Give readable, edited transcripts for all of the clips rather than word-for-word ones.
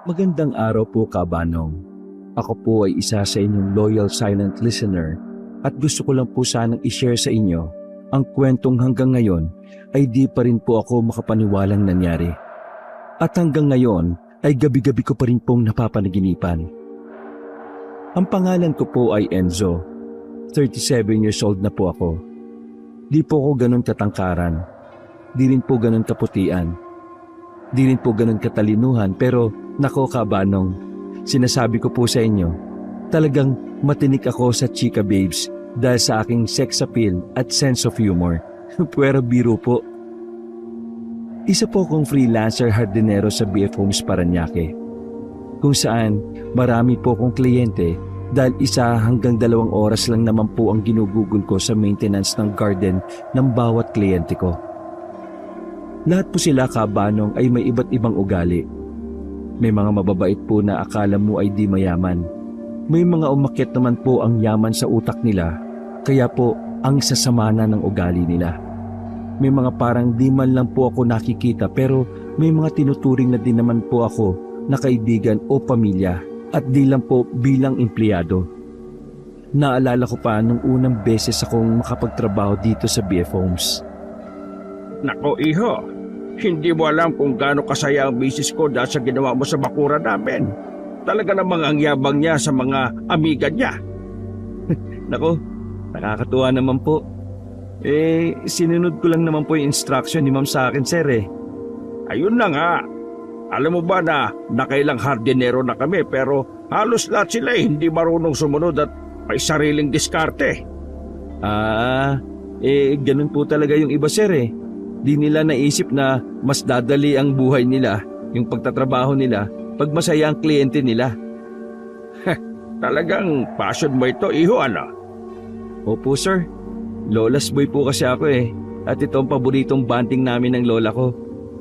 Magandang araw po, Kabanong. Ako po ay isa sa inyong loyal silent listener at gusto ko lang po sanang i-share sa inyo ang kwentong hanggang ngayon ay di pa rin po ako makapaniwalang nangyari. At hanggang ngayon ay gabi-gabi ko pa rin pong napapanaginipan. Ang pangalan ko po ay Enzo. 37 years old na po ako. Di po ako ganun katangkaran. Di rin po ganun kaputian. Di rin po ganun katalinuhan, pero nako, Kabanong, sinasabi ko po sa inyo, talagang matinik ako sa chika babes dahil sa aking sex appeal at sense of humor. Pero biro po. Isa po akong freelancer hardinero sa BF Homes Parañaque, kung saan marami po akong kliyente dahil 1 hanggang 2 oras lang naman po ang ginugugol ko sa maintenance ng garden ng bawat kliyente ko. Lahat po sila, Kabanong, ay may iba't ibang ugali. May mga mababait po na akala mo ay di mayaman. May mga umakyat naman po ang yaman sa utak nila, kaya po ang sasama na ng ugali nila. May mga parang di man lang po ako nakikita, pero may mga tinuturing na din naman po ako na kaibigan o pamilya at di lang po bilang empleyado. Naalala ko pa nung unang beses akong makapagtrabaho dito sa BF Homes. Nako, iho, hindi mo alam kung gaano kasaya ang misis ko dahil sa ginawa mo sa bakura namin. Talaga namang ang yabang niya sa mga amiga niya. Nako, nakakatuwa naman po. Sinunod ko lang naman po yung instruction ni ma'am sa akin, sir eh. Ayun na nga. Alam mo ba na nakailang hardinero na kami pero halos lahat sila hindi marunong sumunod at may sariling diskarte. Ganun po talaga yung iba, sir eh. Di nila naisip na mas dadali ang buhay nila, yung pagtatrabaho nila, pag masaya ang kliyente nila. Talagang passion mo ito, iho, ano? Opo, sir. Lola's boy po kasi ako eh. At ito ang paboritong banting namin ng lola ko.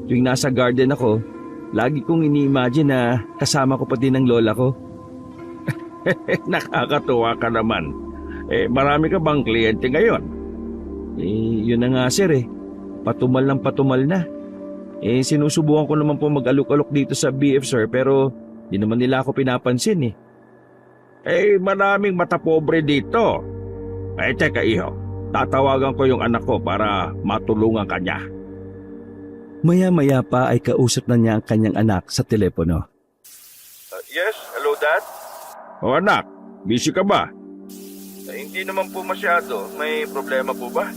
Tuwing nasa garden ako, lagi kong ini-imagine na kasama ko pa din ang lola ko. Nakakatuwa ka naman. Marami ka bang kliyente ngayon? Yun na nga, sir eh. Patumal ng patumal na. Sinusubukan ko naman po mag-alok-alok dito sa BF, sir, pero di naman nila ako pinapansin eh. Maraming matapobre dito. Teka, iho. Tatawagan ko yung anak ko para matulungan ka niya. Maya-maya pa ay kausap na niya ang kanyang anak sa telepono. Yes, hello Dad. O anak, busy ka ba? Hindi naman po masyado. May problema po ba?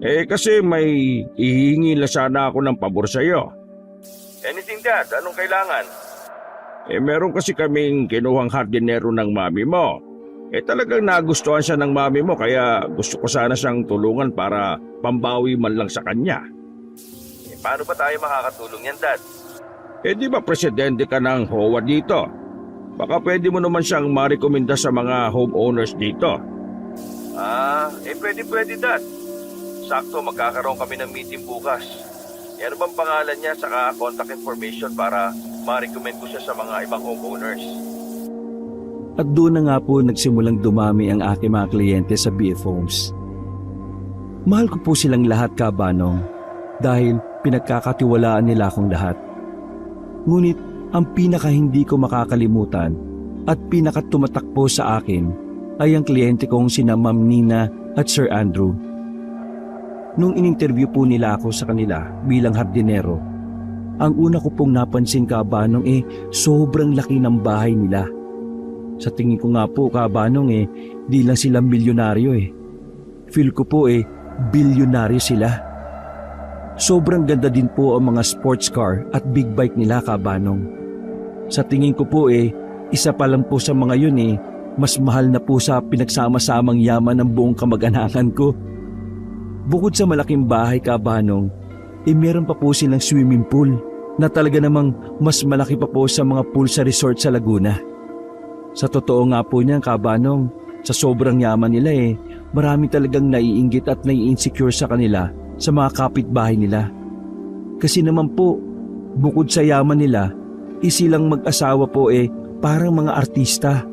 Kasi may ihingi la sana ako ng pabor sa'yo. Anything Dad, anong kailangan? Meron kasi kaming kinuhang hardinero ng mami mo. Talagang nagustuhan siya ng mami mo kaya gusto ko sana siyang tulungan para pambawi man lang sa kanya. Paano ba tayo makakatulong yan Dad? Di ba presidente ka ng HOA dito? Baka pwede mo naman siyang marekomenda sa mga homeowners dito. Pwede Dad. Sakto, magkakaroon kami ng meeting bukas. Ano bang pangalan niya saka contact information para ma-recommend ko siya sa mga ibang homeowners? At doon na nga po nagsimulang dumami ang aking mga kliyente sa BF Homes. Mahal ko po silang lahat, Kabanong, dahil pinagkakatiwalaan nila akong lahat. Ngunit ang pinaka hindi ko makakalimutan at pinaka tumatak po sa akin ay ang kliyente kong sina Ma'am Nina at Sir Andrew. Nung in-interview po nila ako sa kanila bilang hardinero, ang una ko pong napansin, Kabanong, sobrang laki ng bahay nila. Sa tingin ko nga po, Kabanong, di lang sila milyonaryo eh. Feel ko po bilyonaryo sila. Sobrang ganda din po ang mga sports car at big bike nila, Kabanong. Sa tingin ko po isa pa lang po sa mga yun mas mahal na po sa pinagsama-samang yaman ng buong kamag-anakan ko. Bukod sa malaking bahay, Kabanong, meron pa po silang swimming pool na talaga namang mas malaki pa po sa mga pool sa resort sa Laguna. Sa totoo nga po niyan, Kabanong, sa sobrang yaman nila marami talagang naiinggit at nai-insecure sa kanila sa mga kapitbahay nila. Kasi naman po, bukod sa yaman nila, silang mag-asawa po parang mga artista.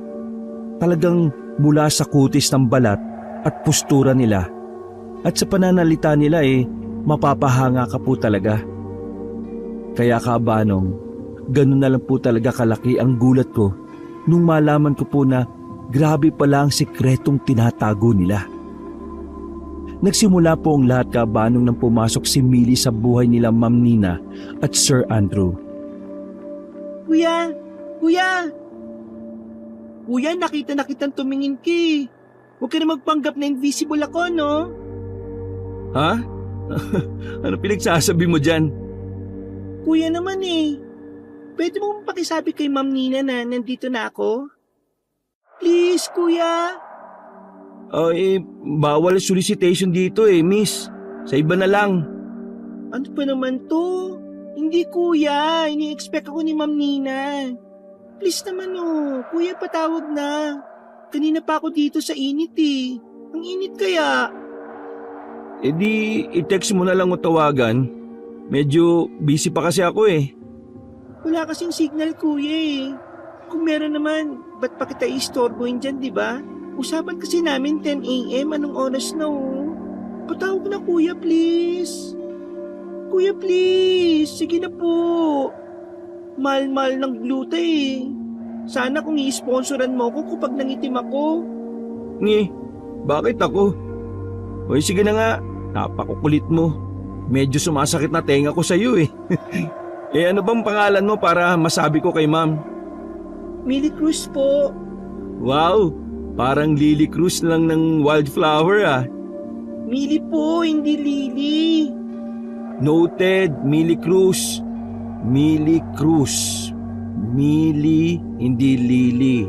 Talagang mula sa kutis ng balat at postura nila at sa pananalita nila mapapahanga ka po talaga. Kaya, Kabanong, Ganun na lang po talaga kalaki ang gulat ko nung malaman ko po na grabe pala ang sikretong tinatago nila. Nagsimula po ang lahat kabanong nang pumasok si Millie sa buhay nila Ma'am Nina at Sir Andrew. Kuya! Kuya! Kuya, nakita na kitang tumingin ki. Huwag ka na magpanggap na invisible ako, no? Ha? Ano pinagsasabi mo dyan? Kuya naman eh. Pwede mo pakisabi kay Ma'am Nina na nandito na ako? Please, kuya. Bawal solicitation dito miss. Sa iba na lang. Ano pa naman to? Hindi kuya, ini-expect ako ni Ma'am Nina. Please naman kuya patawag na. Kanina pa ako dito sa init eh. Ang init kaya. I-text mo na lang o tawagan. Medyo busy pa kasi ako Wala kasing signal kuya eh. Kung meron naman, ba't pa kita i-istorbohin dyan, di ba? Usapan kasi namin 10 a.m. Anong oras na Patawag na kuya, please. Kuya, please. Sige na po. Mahal-mahal ng gluta eh. Sana kung i-sponsoran mo ako kapag nangitim ako. Bakit ako? Sige na nga, napakukulit mo. Medyo sumasakit na tenga ko sa'yo ano bang pangalan mo para masabi ko kay ma'am? Millie Cruz po. Wow, parang Lily Cruz lang ng wildflower Millie po, hindi Lily. Noted, Millie Cruz. Millie Cruz. Millie, hindi Lily.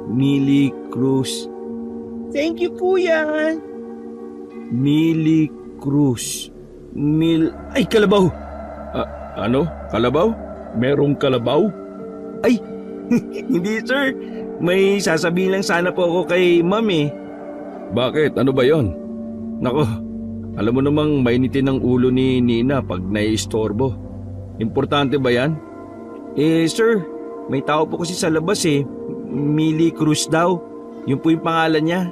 Millie Cruz. Thank you, kuya. Millie Cruz. Ay, kalabaw! Ano? Kalabaw? Merong kalabaw? Ay, hindi sir. May sasabihin lang sana po ako kay ma'am Bakit? Ano ba yon? Nako, alam mo namang mainitin ang ulo ni Nina pag naiistorbo. Importante ba yan? Sir, may tao po kasi sa labas Millie Cruz daw. Yun po yung pangalan niya.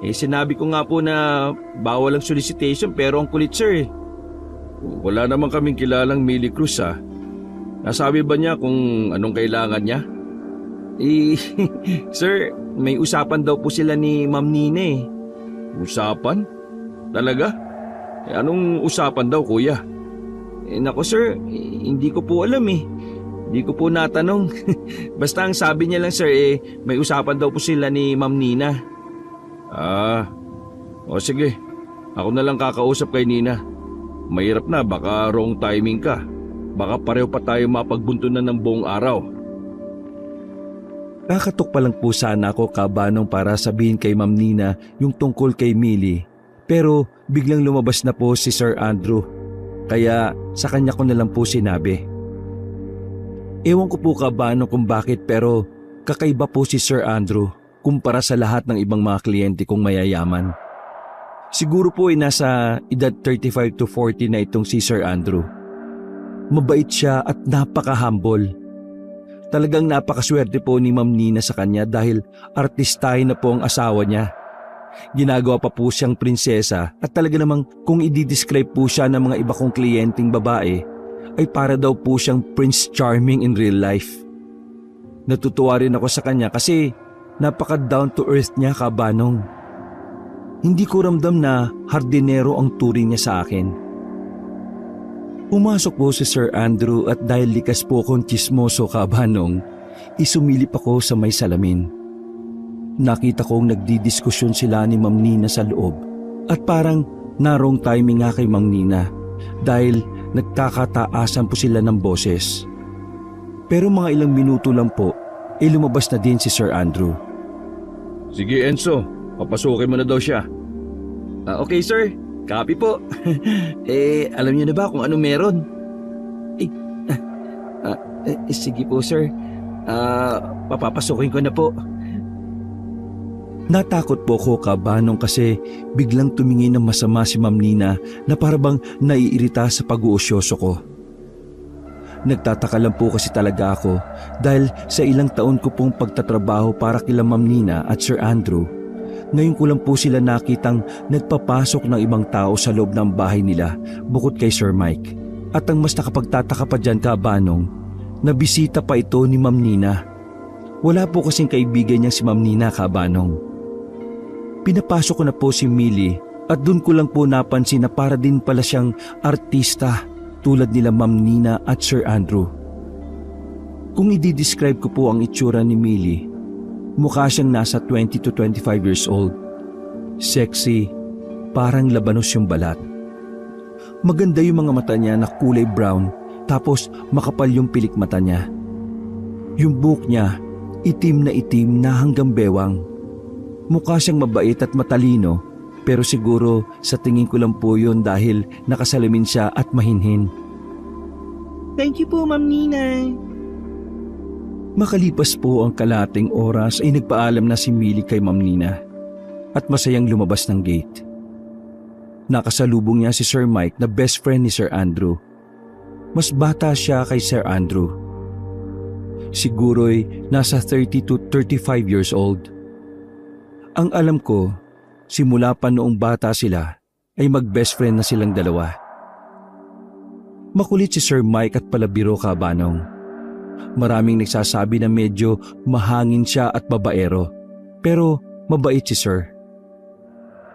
Sinabi ko nga po na bawal ang solicitation pero ang kulit sir Wala naman kaming kilalang Millie Cruz Nasabi ba niya kung anong kailangan niya? Sir, may usapan daw po sila ni Ma'am Nina Usapan? Talaga? Anong usapan daw kuya? Nako sir, hindi ko po alam Hindi ko po natanong. Basta ang sabi niya lang sir may usapan daw po sila ni Ma'am Nina. O sige, ako na lang kakausap kay Nina. Mahirap na, baka wrong timing ka. Baka pareho pa tayo mapagbuntunan ng buong araw. Nakatok pa lang po sana ako kabanong para sabihin kay Ma'am Nina yung tungkol kay Millie. Pero biglang lumabas na po si Sir Andrew. Kaya sa kanya ko na lang po sinabi. Ewan ko po kabanong kung bakit pero kakaiba po si Sir Andrew kumpara sa lahat ng ibang mga kliyente kong mayayaman. Siguro po nasa edad 35 to 40 na itong si Sir Andrew. Mabait siya at napaka-humble. Talagang napakaswerte po ni Ma'am Nina sa kanya dahil artistahin na po ang asawa niya. Ginagawa pa po siyang prinsesa at talaga namang kung i-describe po siya ng mga iba kong kliyenteng babae ay para daw po siyang Prince Charming in real life. Natutuwa rin ako sa kanya kasi napaka down to earth niya kabanong. Hindi ko ramdam na hardinero ang turing niya sa akin. Pumasok po si Sir Andrew at dahil likas po akong chismoso kabanong, isumilip ako sa may salamin. Nakita kong nagdidiskusyon sila ni Ma'am Nina sa loob at parang narong timing nga kay Ma'am Nina dahil nagkakataasan po sila ng boses. Pero mga ilang minuto lang po, lumabas na din si Sir Andrew. Sige Enzo, papasukin mo na daw siya. Okay sir, copy po. Alam niyo na ba kung ano meron? Sige po sir, papapasukin ko na po. Natakot po ako kabanong kasi biglang tumingin ng masama si Ma'am Nina na parabang naiirita sa pag-uusyoso ko. Nagtataka lang po kasi talaga ako dahil sa ilang taon ko pong pagtatrabaho para kila Ma'am Nina at Sir Andrew, ngayon ko lang po sila nakitang nagpapasok ng ibang tao sa loob ng bahay nila bukod kay Sir Mike. At ang mas nakapagtataka pa dyan kabanong, Nabisita pa ito ni Ma'am Nina. Wala po kasing kaibigan niyang si Ma'am Nina, Kabanong. Pinapasok ko na po si Millie at doon ko lang po napansin na para din pala siyang artista tulad nila Ma'am Nina at Sir Andrew. Kung i-describe ko po ang itsura ni Millie, mukha siyang nasa 20 to 25 years old. Sexy, parang labanos yung balat. Maganda yung mga mata niya na kulay brown, tapos makapal yung pilik mata niya. Yung buhok niya, itim na hanggang bewang. Mukha siyang mabait at matalino, pero siguro sa tingin ko lang po yun dahil nakasalamin siya at mahinhin. Thank you po, Ma'am Nina. Makalipas po ang kalahating oras ay nagpaalam na si Millie kay Ma'am Nina at masayang lumabas ng gate. Nakasalubong niya si Sir Mike na best friend ni Sir Andrew. Mas bata siya kay Sir Andrew. Siguro'y nasa 30 to 35 years old. Ang alam ko, simula pa noong bata sila ay mag-best friend na silang dalawa. Makulit si Sir Mike at palabiro, Kabanong. Maraming nagsasabi na medyo mahangin siya at babaero, pero mabait si Sir.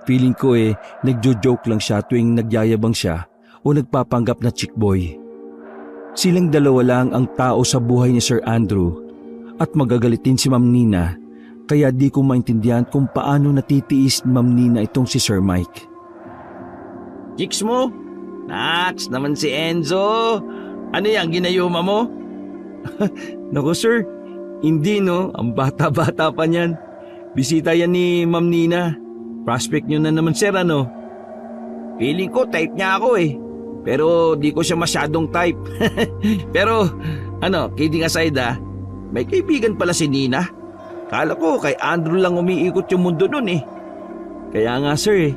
Feeling ko nagjo-joke lang siya tuwing nagyayabang siya o nagpapanggap na chick boy. Silang dalawa lang ang tao sa buhay ni Sir Andrew at magagalitin si Ma'am Nina, kaya di ko maintindihan kung paano natitiis ni Ma'am Nina itong si Sir Mike. Chicks mo? Naks naman si Enzo. Ano yan, ginayuma mo? Naku sir, hindi no, ang bata-bata pa niyan. Bisita yan ni Ma'am Nina. Prospect niyo na naman sir, ano? Feeling ko type niya ako Pero di ko siya masyadong type. Pero kidding aside may kaibigan pala si Nina. Kala ko kay Andrew lang umiikot yung mundo nun Kaya nga sir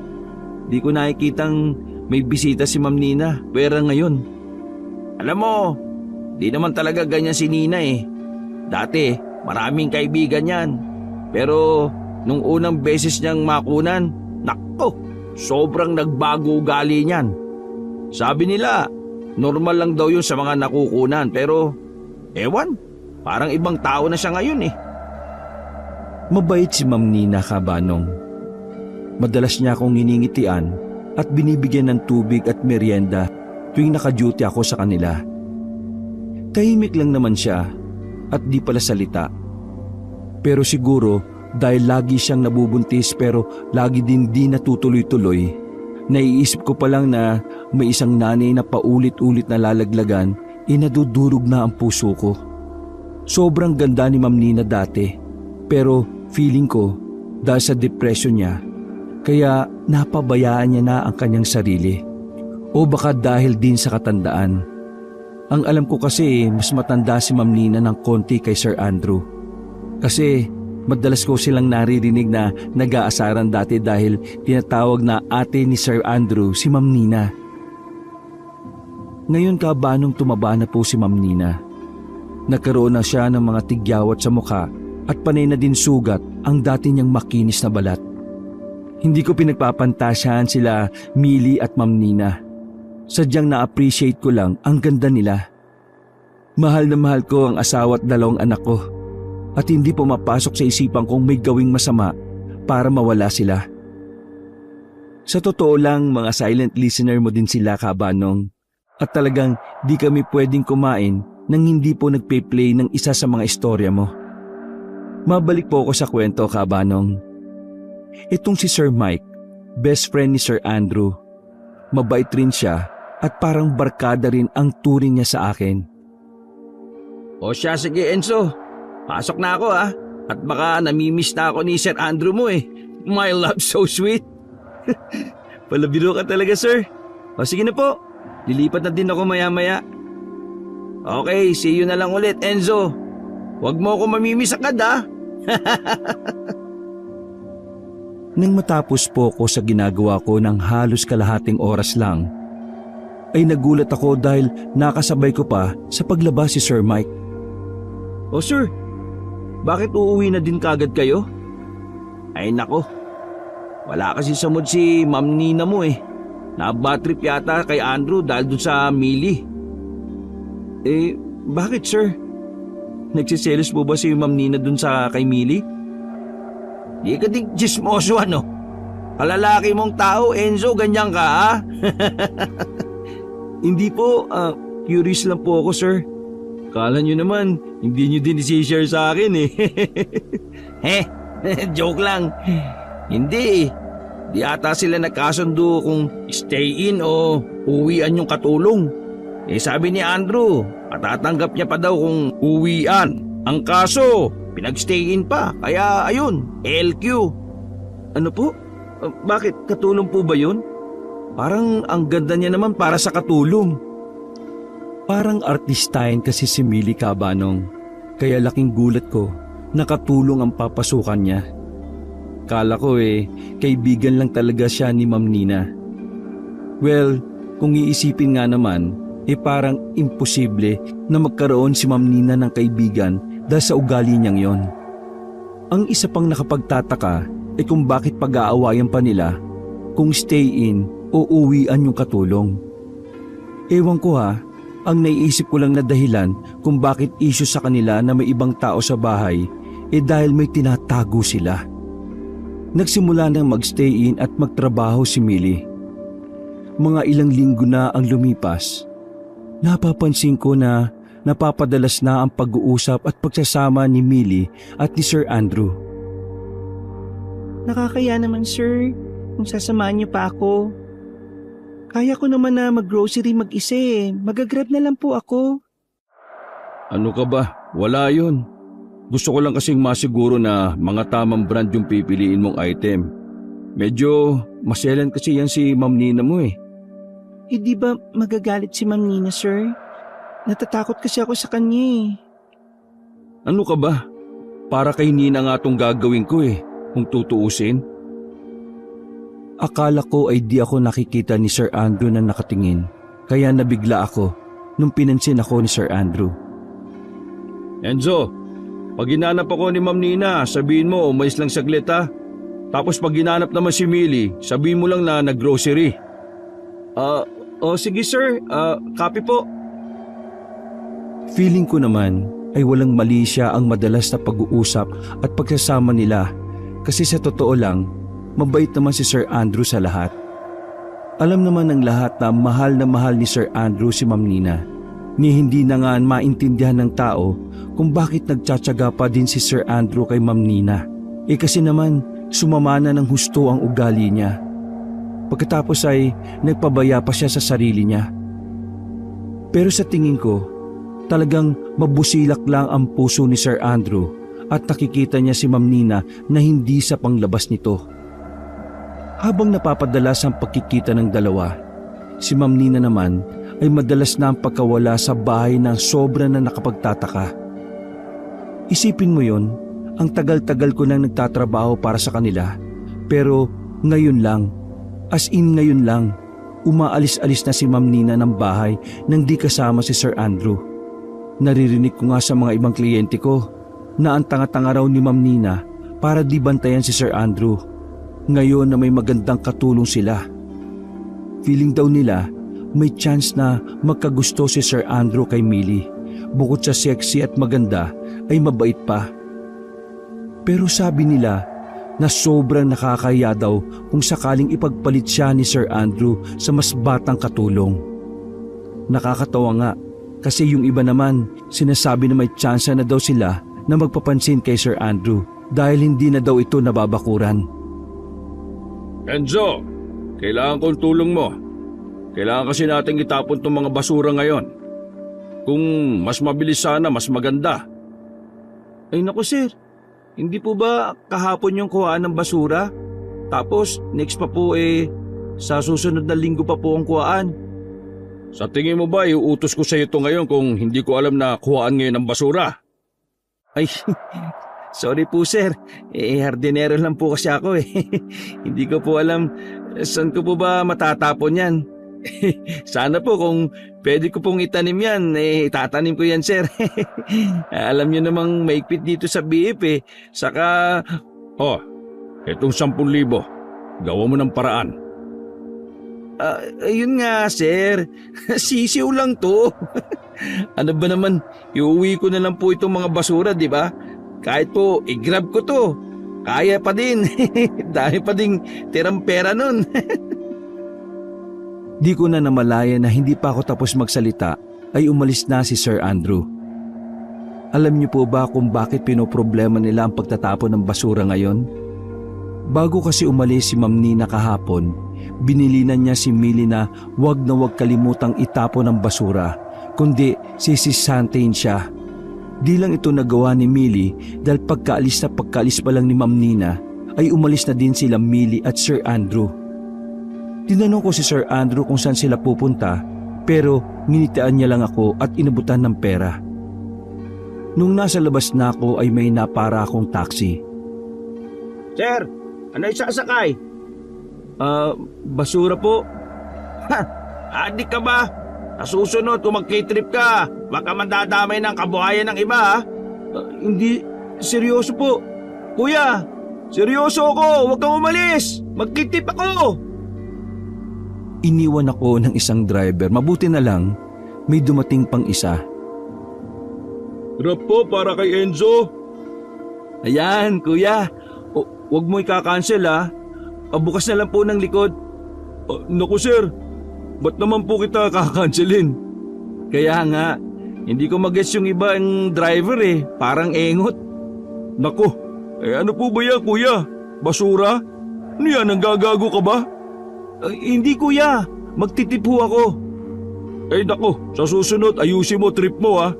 di ko nakikitang may bisita si Ma'am Nina, pwera ngayon. Alam mo, di naman talaga ganyan si Nina Dati, maraming kaibigan yan. Pero nung unang beses niyang makunan, nakko, sobrang nagbago ugali niyan. Sabi nila, normal lang daw yun sa mga nakukunan pero ewan, parang ibang tao na siya ngayon Mabait si Ma'am Nina, Kabanong. Madalas niya akong hiningitian at binibigyan ng tubig at merienda tuwing naka-duty ako sa kanila. Tahimik lang naman siya at di pala salita. Pero siguro dahil lagi siyang nabubuntis pero lagi din di natutuloy-tuloy, naiisip ko pa lang na may isang nanay na paulit-ulit na lalaglagan, nadudurog na ang puso ko. Sobrang ganda ni Ma'am Nina dati, pero feeling ko dahil sa depression niya, kaya napabayaan niya na ang kanyang sarili. O baka dahil din sa katandaan. Ang alam ko kasi mas matanda si Ma'am Nina ng konti kay Sir Andrew. Kasi madalas ko silang naririnig na nag-aasaran dati dahil tinatawag na ate ni Sir Andrew si Ma'am Nina. Ngayon Kabanong tumaba na po si Ma'am Nina. Nagkaroon na siya ng mga tigyawat sa mukha at panay na din sugat ang dati niyang makinis na balat. Hindi ko pinagpapantasyahan sila Millie at Ma'am Nina. Sadyang na-appreciate ko lang ang ganda nila. Mahal na mahal ko ang asawa at dalawang anak ko. At hindi pumapasok sa isipan kong may gawing masama para mawala sila. Sa totoo lang, mga silent listener mo din sila, Kabanong. At talagang di kami pwedeng kumain nang hindi po nagpe-play ng isa sa mga istorya mo. Mabalik po ako sa kwento, Kabanong. Itong si Sir Mike, best friend ni Sir Andrew. Mabait rin siya at parang barkada rin ang turing niya sa akin. O siya, sige Enzo. Pasok na ako At baka namimiss na ako ni Sir Andrew mo My love, so sweet. Palabiro ka talaga, sir. O sige na po. Lilipat na din ako maya-maya. Okay, see you na lang ulit, Enzo. Huwag mo ako mamimiss agad Nang matapos po ko sa ginagawa ko ng halos kalahating oras lang, ay nagulat ako dahil nakasabay ko pa sa paglabas si Sir Mike. O sir, bakit uuwi na din kagad kayo? Ay nako, wala kasi sa mood si Ma'am Nina mo Na-bad trip yata kay Andrew dahil dun sa Millie. Bakit, sir? Nagsiselos po ba si Ma'am Nina dun sa kay Millie? Di ka dig chismoso ano? Kalalaki mong tao, Enzo, ganyan ka ha? Hindi po, curious lang po ako, sir. Kala nyo naman, hindi nyo din isi-share sa akin eh. Joke lang. Hindi eh. Di ata sila nagkasundo kung stay in o uwian yung katulong. Eh sabi ni Andrew, matatanggap niya pa daw kung uwian. Ang kaso, pinag-stay in pa. Kaya ayun, LQ. Ano po? Bakit? Katulong po ba yun? Parang ang ganda niya naman para sa katulong. Parang artistahin kasi si Millie Cabanong. Kaya laking gulat ko na katulong ang papasukan niya. Kala ko kaibigan lang talaga siya ni Ma'am Nina. Well, kung iisipin nga naman, parang imposible na magkaroon si Ma'am Nina ng kaibigan dahil sa ugali niyang yon. Ang isa pang nakapagtataka kung bakit pag-aawayan pa nila kung stay in o uwian yung katulong. Ewan ko ang naiisip ko lang na dahilan kung bakit issue sa kanila na may ibang tao sa bahay dahil may tinatago sila. Nagsimula nang mag-stay in at magtrabaho si Millie. Mga ilang linggo na ang lumipas. Napapansin ko na napapadalas na ang pag-uusap at pagsasama ni Millie at ni Sir Andrew. Nakakaya naman, sir, kung sasamahan niyo pa ako. Kaya ko naman na mag-grocery mag-isa Magagrab na lang po ako. Ano ka ba? Wala yun. Gusto ko lang kasing masiguro na mga tamang brand yung pipiliin mong item. Medyo maselan kasi yan si Ma'am Nina mo Di ba magagalit si Ma'am Nina, sir? Natatakot kasi ako sa kanya Ano ka ba? Para kay Nina nga tong gagawin ko kung tutuusin. Akala ko ay di ako nakikita ni Sir Andrew na nakatingin. Kaya nabigla ako nung pinansin ako ni Sir Andrew. Enzo, pag ginanap ako ni Ma'am Nina, sabihin mo umayos lang saglit ha. Tapos pag ginanap naman si Millie, sabihin mo lang na nag-grocery. Sige sir, copy po. Feeling ko naman ay walang mali siya ang madalas na pag-uusap at pagsasama nila kasi sa totoo lang, mabait naman si Sir Andrew sa lahat. Alam naman ng lahat na mahal ni Sir Andrew si Ma'am Nina. Ni hindi na nga maintindihan ng tao kung bakit nagtsatsaga pa din si Sir Andrew kay Ma'am Nina. Kasi naman sumama na ng husto ang ugali niya. Pagkatapos ay nagpabaya pa siya sa sarili niya. Pero sa tingin ko, talagang mabusilak lang ang puso ni Sir Andrew at nakikita niya si Ma'am Nina na hindi sa panglabas nito. Habang napapadalas ang pagkikita ng dalawa, si Ma'am Nina naman ay madalas na ang pagkawala sa bahay na sobra na nakapagtataka. Isipin mo yon, ang tagal-tagal ko nang nagtatrabaho para sa kanila, pero ngayon lang, as in ngayon lang, umaalis-alis na si Ma'am Nina ng bahay nang di kasama si Sir Andrew. Naririnig ko nga sa mga ibang kliyente ko na ang tanga-tanga raw ni Ma'am Nina para di bantayan si Sir Andrew. Ngayon na may magandang katulong sila. Feeling daw nila may chance na magkagusto si Sir Andrew kay Millie. Bukod sa sexy at maganda ay mabait pa. Pero sabi nila na sobrang nakakahiya daw kung sakaling ipagpalit siya ni Sir Andrew sa mas batang katulong. Nakakatawa nga kasi yung iba naman sinasabi na may tsansa na daw sila na magpapansin kay Sir Andrew dahil hindi na daw ito nababakuran. Enzo, kailangan kong tulong mo. Kailangan kasi natin itapon tong mga basura ngayon. Kung mas mabilis sana, mas maganda. Ay naku sir, hindi po ba kahapon yung kuhaan ng basura? Tapos next pa po sa susunod na linggo pa po ang kuhaan. Sa tingin mo ba iuutos ko sa iyo ito ngayon kung hindi ko alam na kuhaan ngayon ng basura? Ay, sorry po sir, hardinero lang po kasi ako Hindi ko po alam saan ko po ba matatapon yan. Sana po kung pwede ko pong itanim yan, itatanim ko yan sir. Alam niyo namang maigpit dito sa BF Saka... Oh, itong 10,000, gawa mo ng paraan. Ayun nga, sir. Sisiw lang to. Ano ba naman, iuwi ko na lang po itong mga basura, di ba? Kahit po, i-grab ko to. Kaya pa din. Dahil pa ding tirang pera nun. Di ko na namalaya na hindi pa ako tapos magsalita ay umalis na si Sir Andrew. Alam niyo po ba kung bakit pinoproblema nila ang pagtatapon ng basura ngayon? Bago kasi umalis si Ma'am Nina kahapon, binilinan niya si Millie na wag kalimutang itapon ang basura, kundi sisisantayin siya. Di lang ito nagawa ni Millie dahil pagkaalis pa lang ni Ma'am Nina ay umalis na din sila Millie at Sir Andrew. Tinanong ko si Sir Andrew kung saan sila pupunta pero nginitian niya lang ako at inabutan ng pera. Nung nasa labas na ako ay may napara akong taxi. Sir, ano yung sasakay? Basura po. Adik ka ba? Nasusunod kung mag-K-trip ka, baka mandadamay ng kabuhayan ng iba ha? Hindi, seryoso po. Kuya, seryoso ako, huwag kang umalis. Mag-K-trip ako. Iniwan ako ng isang driver. Mabuti na lang, may dumating pang isa. Grab po para kay Enzo. Ayan, kuya. Huwag mo ikakancel ha. Bukas na lang po ng likod. Naku sir, ba't naman po kita kakancelin? Kaya nga, hindi ko mag-gets yung iba ang driver eh. Parang engot. Naku, ano po ba yan kuya? Basura? Ano yan, nanggagago ka ba? Hindi kuya, magtitip ho ako. Naku, sa susunod ayusin mo trip mo ha.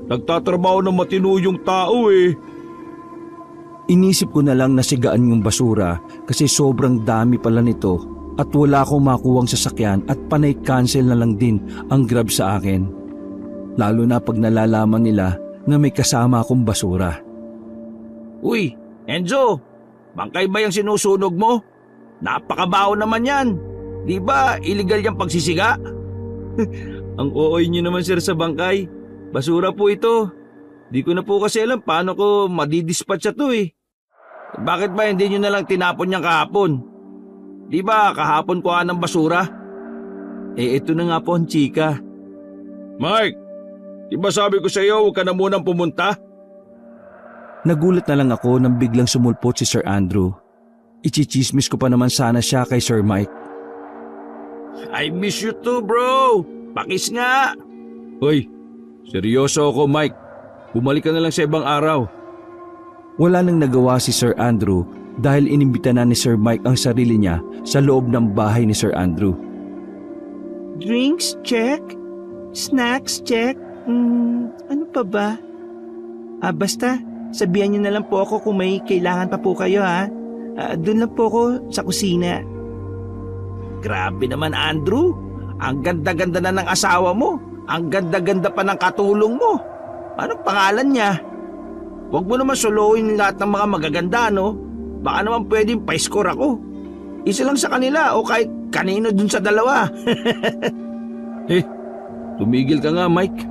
Nagtatrabaho ng matino yung tao eh. Inisip ko na lang na sigaan yung basura kasi sobrang dami pala nito at wala akong makuwang sasakyan at panay cancel na lang din ang Grab sa akin. Lalo na pag nalalaman nila na may kasama akong basura. Uy, Enzo, bangkay ba yung sinusunog mo? Napakabaho naman yan. Di ba illegal yung pagsisiga? Ang ooy niyo naman sir sa bangkay. Basura po ito. Di ko na po kasi alam paano ko madidispatch ito eh. Bakit ba hindi nyo na lang tinapon niyang kahapon? Di ba kahapon ko ng basura? Ito na nga po ang chika. Mike, di ba sabi ko sa iyo huwag ka na munang pumunta? Nagulat na lang ako nang biglang sumulpot si Sir Andrew. Ichichismis ko pa naman sana siya kay Sir Mike. I miss you too bro. Pakis nga. Hoy, seryoso ako Mike. Bumalik ka na lang sa ibang araw. Wala nang nagawa si Sir Andrew dahil inimbita na ni Sir Mike ang sarili niya sa loob ng bahay ni Sir Andrew. Drinks, check. Snacks, check. Ano pa ba? Basta, sabihan niyo na lang po ako kung may kailangan pa po kayo ha. Doon lang po ako sa kusina. Grabe naman Andrew. Ang ganda-ganda na ng asawa mo. Ang ganda-ganda pa ng katulong mo. Anong pangalan niya? Huwag mo naman soloin lahat ng mga magaganda, no? Baka naman pwedeng pa-score ako. Isa lang sa kanila o kahit kanino dun sa dalawa. Tumigil ka nga, Mike.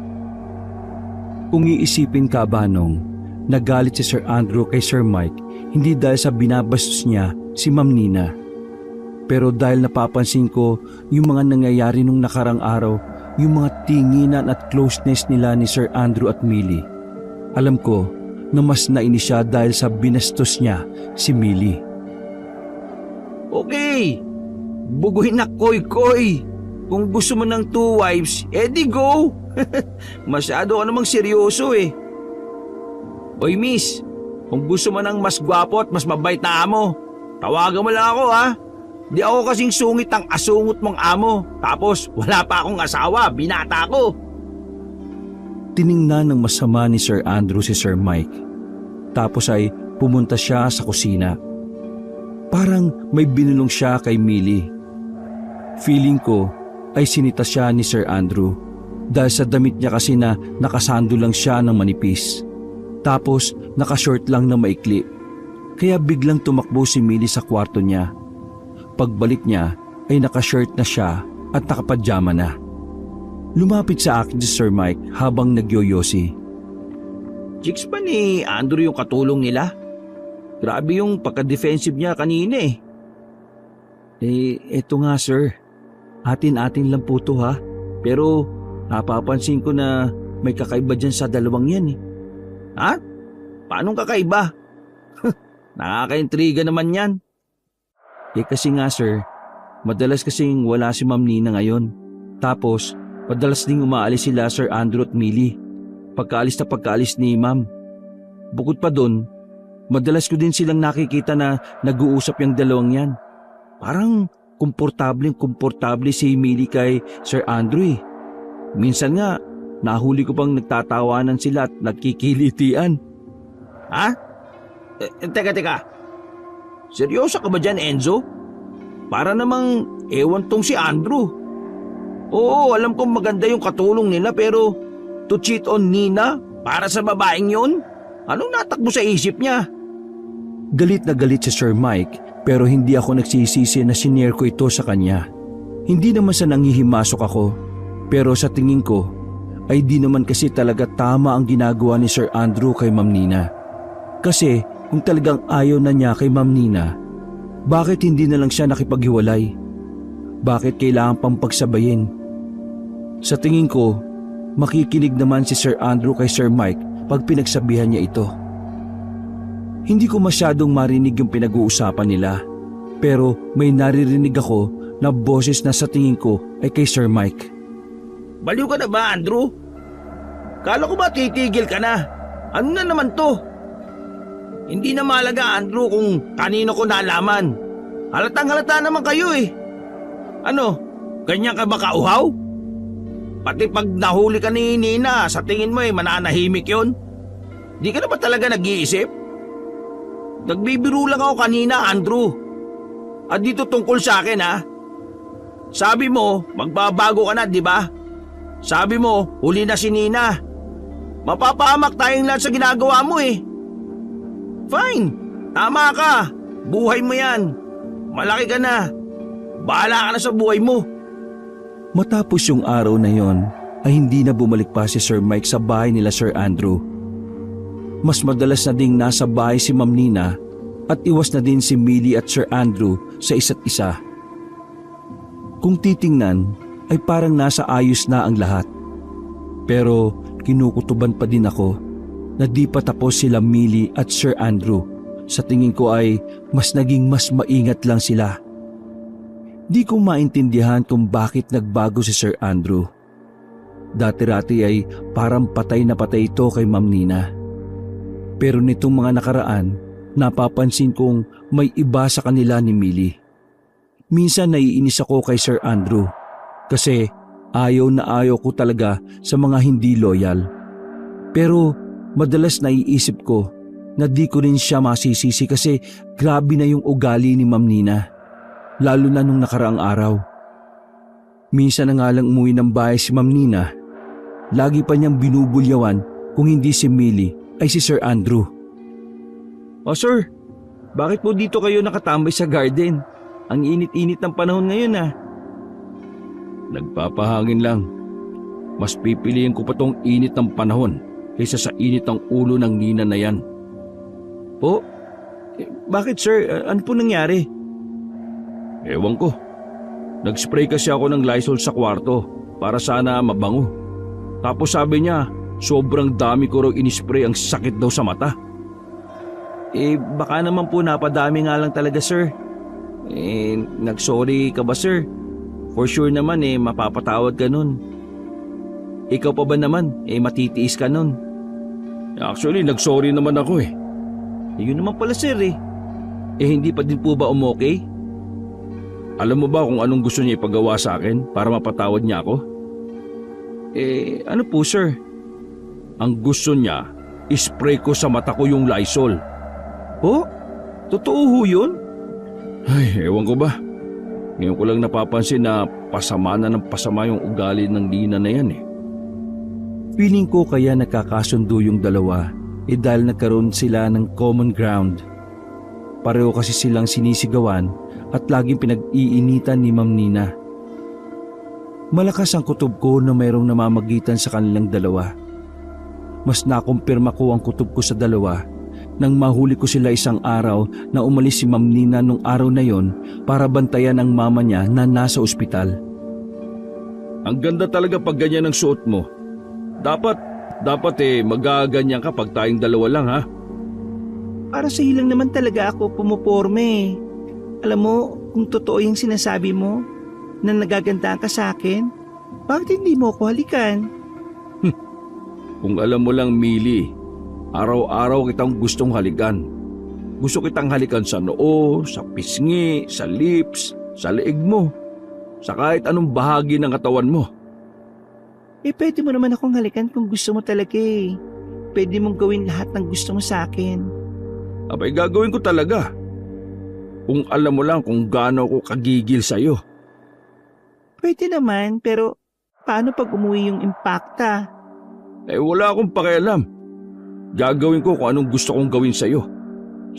Kung iisipin ka, Banong, nagalit si Sir Andrew kay Sir Mike hindi dahil sa binabastos niya si Ma'am Nina. Pero dahil napapansin ko yung mga nangyayari nung nakarang araw, yung mga tinginan at closeness nila ni Sir Andrew at Millie. Alam ko na mas nainis siya dahil sa binastos niya si Millie. Okay, buguhin na koy-koy. Kung gusto mo ng 2 wives, edi go. Masyado ka namang seryoso eh. Oy miss, kung gusto mo ng mas gwapo at mas mabait na amo, tawagan mo lang ako ha. Di ako kasing sungit ang asungot mong amo. Tapos wala pa akong asawa, binata ko. Tiningnan ng masama ni Sir Andrew si Sir Mike. Tapos ay pumunta siya sa kusina. Parang may binulong siya kay Millie. Feeling ko ay sinita siya ni Sir Andrew dahil sa damit niya kasi na nakasando lang siya ng manipis. Tapos nakashort lang na maikli. Kaya biglang tumakbo si Millie sa kwarto niya. Pagbalik niya ay nakashirt na siya at nakapajama na. Lumapit sa akin si Sir Mike habang nagyoyosi. Chicks pa ni Andrew yung katulong nila? Grabe yung pagka-defensive niya kanina eh. Eto nga sir. atin-atin lang po to ha. Pero napapansin ko na may kakaiba dyan sa dalawang yan eh. Ha? Paanong kakaiba? Nakaka-intriga naman yan. Kasi nga sir, madalas kasing wala si Ma'am Nina ngayon. Tapos, madalas ding umaalis sila Sir Andrew at Millie. Pagkaalis ni Ma'am. Bukod pa dun, madalas ko din silang nakikita na nag-uusap yung dalawang yan. Parang komportable si Millie kay Sir Andrew eh. Minsan nga, nahuli ko pang nagtatawanan sila at nagkikilitian. Ha? Teka. Seryoso ka ba dyan, Enzo? Para namang ewan tong si Andrew. Oo, alam kong maganda yung katulong nila pero to cheat on Nina para sa babaeng yun? Anong natakbo sa isip niya? Galit na galit si Sir Mike pero hindi ako nagsisisi na sinare ko ito sa kanya. Hindi naman sa nanghihimasok ako pero sa tingin ko ay di naman kasi talaga tama ang ginagawa ni Sir Andrew kay Ma'am Nina. Kasi kung talagang ayaw na niya kay Ma'am Nina, bakit hindi na lang siya nakipaghiwalay? Bakit kailangan pang pagsabayin? Sa tingin ko, makikinig naman si Sir Andrew kay Sir Mike pag pinagsabihan niya ito. Hindi ko masyadong marinig yung pinag-uusapan nila, pero may naririnig ako na boses na sa tingin ko ay kay Sir Mike. Baliw ka na ba, Andrew? Kala ko ba titigil ka na? Ano na naman to? Hindi na mahalaga, Andrew, kung kanino ko nalaman. Halatang-halata naman kayo eh. Ano, ganyan ka ba kauhaw? Pati pag nahuli ka ni Nina, sa tingin mo mananahimik yun? Di ka na ba talaga nag-iisip? Nagbibiro lang ako kanina, Andrew. At dito tungkol sa akin ha. Sabi mo, magbabago ka na, di ba? Sabi mo, huli na si Nina. Mapapahamak tayong lahat sa ginagawa mo eh. Fine, tama ka. Buhay mo yan. Malaki ka na. Bahala ka na sa buhay mo. Matapos yung araw na yon, ay hindi na bumalik pa si Sir Mike sa bahay nila Sir Andrew. Mas madalas na ding nasa bahay si Ma'am Nina at iwas na din si Millie at Sir Andrew sa isa't isa. Kung titingnan ay parang nasa ayos na ang lahat. Pero kinukutuban pa din ako na di pa tapos sila Millie at Sir Andrew. Sa tingin ko ay mas naging mas maingat lang sila. Di ko maintindihan kung bakit nagbago si Sir Andrew. Dati-rati ay parang patay na patay ito kay Ma'am Nina. Pero nitong mga nakaraan, napapansin kong may iba sa kanila ni Millie. Minsan naiinis ako kay Sir Andrew kasi ayaw na ayaw ko talaga sa mga hindi loyal. Pero madalas naiisip ko na di ko rin siya masisisi kasi grabe na yung ugali ni Ma'am Nina. Lalo na nung nakaraang araw. Minsan na nga lang umuwi ng bahay si Ma'am Nina, lagi pa niyang binubulyawan kung hindi si Millie ay si Sir Andrew. "Oh sir, bakit po dito kayo nakatambay sa garden? Ang init-init ng panahon ngayon ah." "Nagpapahangin lang. Mas pipiliin ko pa tong init ng panahon kaysa sa init ng ulo ng Nina na yan." "Po? Bakit sir? Ano po nangyari?" "Ewan ko. Nag-spray kasi ako ng Lysol sa kwarto para sana mabango. Tapos sabi niya, sobrang dami ko raw inispray, ang sakit daw sa mata." Baka naman po napadami nga lang talaga sir. Nag-sorry ka ba sir? For sure naman mapapatawad ka nun. Ikaw pa ba naman matitiis ka nun? Actually, nag-sorry naman ako eh. Yun naman pala sir hindi pa din po ba umokay? Alam mo ba kung anong gusto niya ipagawa sa akin para mapatawad niya ako? Ano po sir? Ang gusto niya, ispray ko sa mata ko yung Lysol. Oh? Totoo ho yun? Ay, ewan ko ba. Ngayon ko lang napapansin na pasama na ng pasama yung ugali ng Nina na yan eh. Feeling ko kaya nagkakasundo yung dalawa dahil nagkaroon sila ng common ground. Pareho kasi silang sinisigawan at laging pinag-iinitan ni Ma'am Nina. Malakas ang kutob ko na mayroong namamagitan sa kanilang dalawa. Mas nakumpirma ko ang kutob ko sa dalawa nang mahuli ko sila isang araw na umalis si Ma'am Nina nung araw na yon para bantayan ang mama niya na nasa ospital. Ang ganda talaga pag ganyan ang suot mo. Dapat magaganyan ka pag tayong dalawa lang ha. Para sa lang naman talaga ako pumuporme. Alam mo, kung totoo yung sinasabi mo, na nagaganda ka sa akin, bakit hindi mo ako halikan? Kung alam mo lang, Mili, araw-araw kitang gustong halikan. Gusto kitang halikan sa noo, sa pisngi, sa lips, sa leeg mo, sa kahit anong bahagi ng katawan mo. Pwede mo naman akong halikan kung gusto mo talaga eh. Pwede mong gawin lahat ng gusto mo sa akin. Abay, gagawin ko talaga. Kung alam mo lang kung gaano ako kagigil sa'yo. Pwede naman, pero paano pag umuwi yung impacta? Wala akong pakialam. Gagawin ko kung anong gusto kong gawin sa'yo.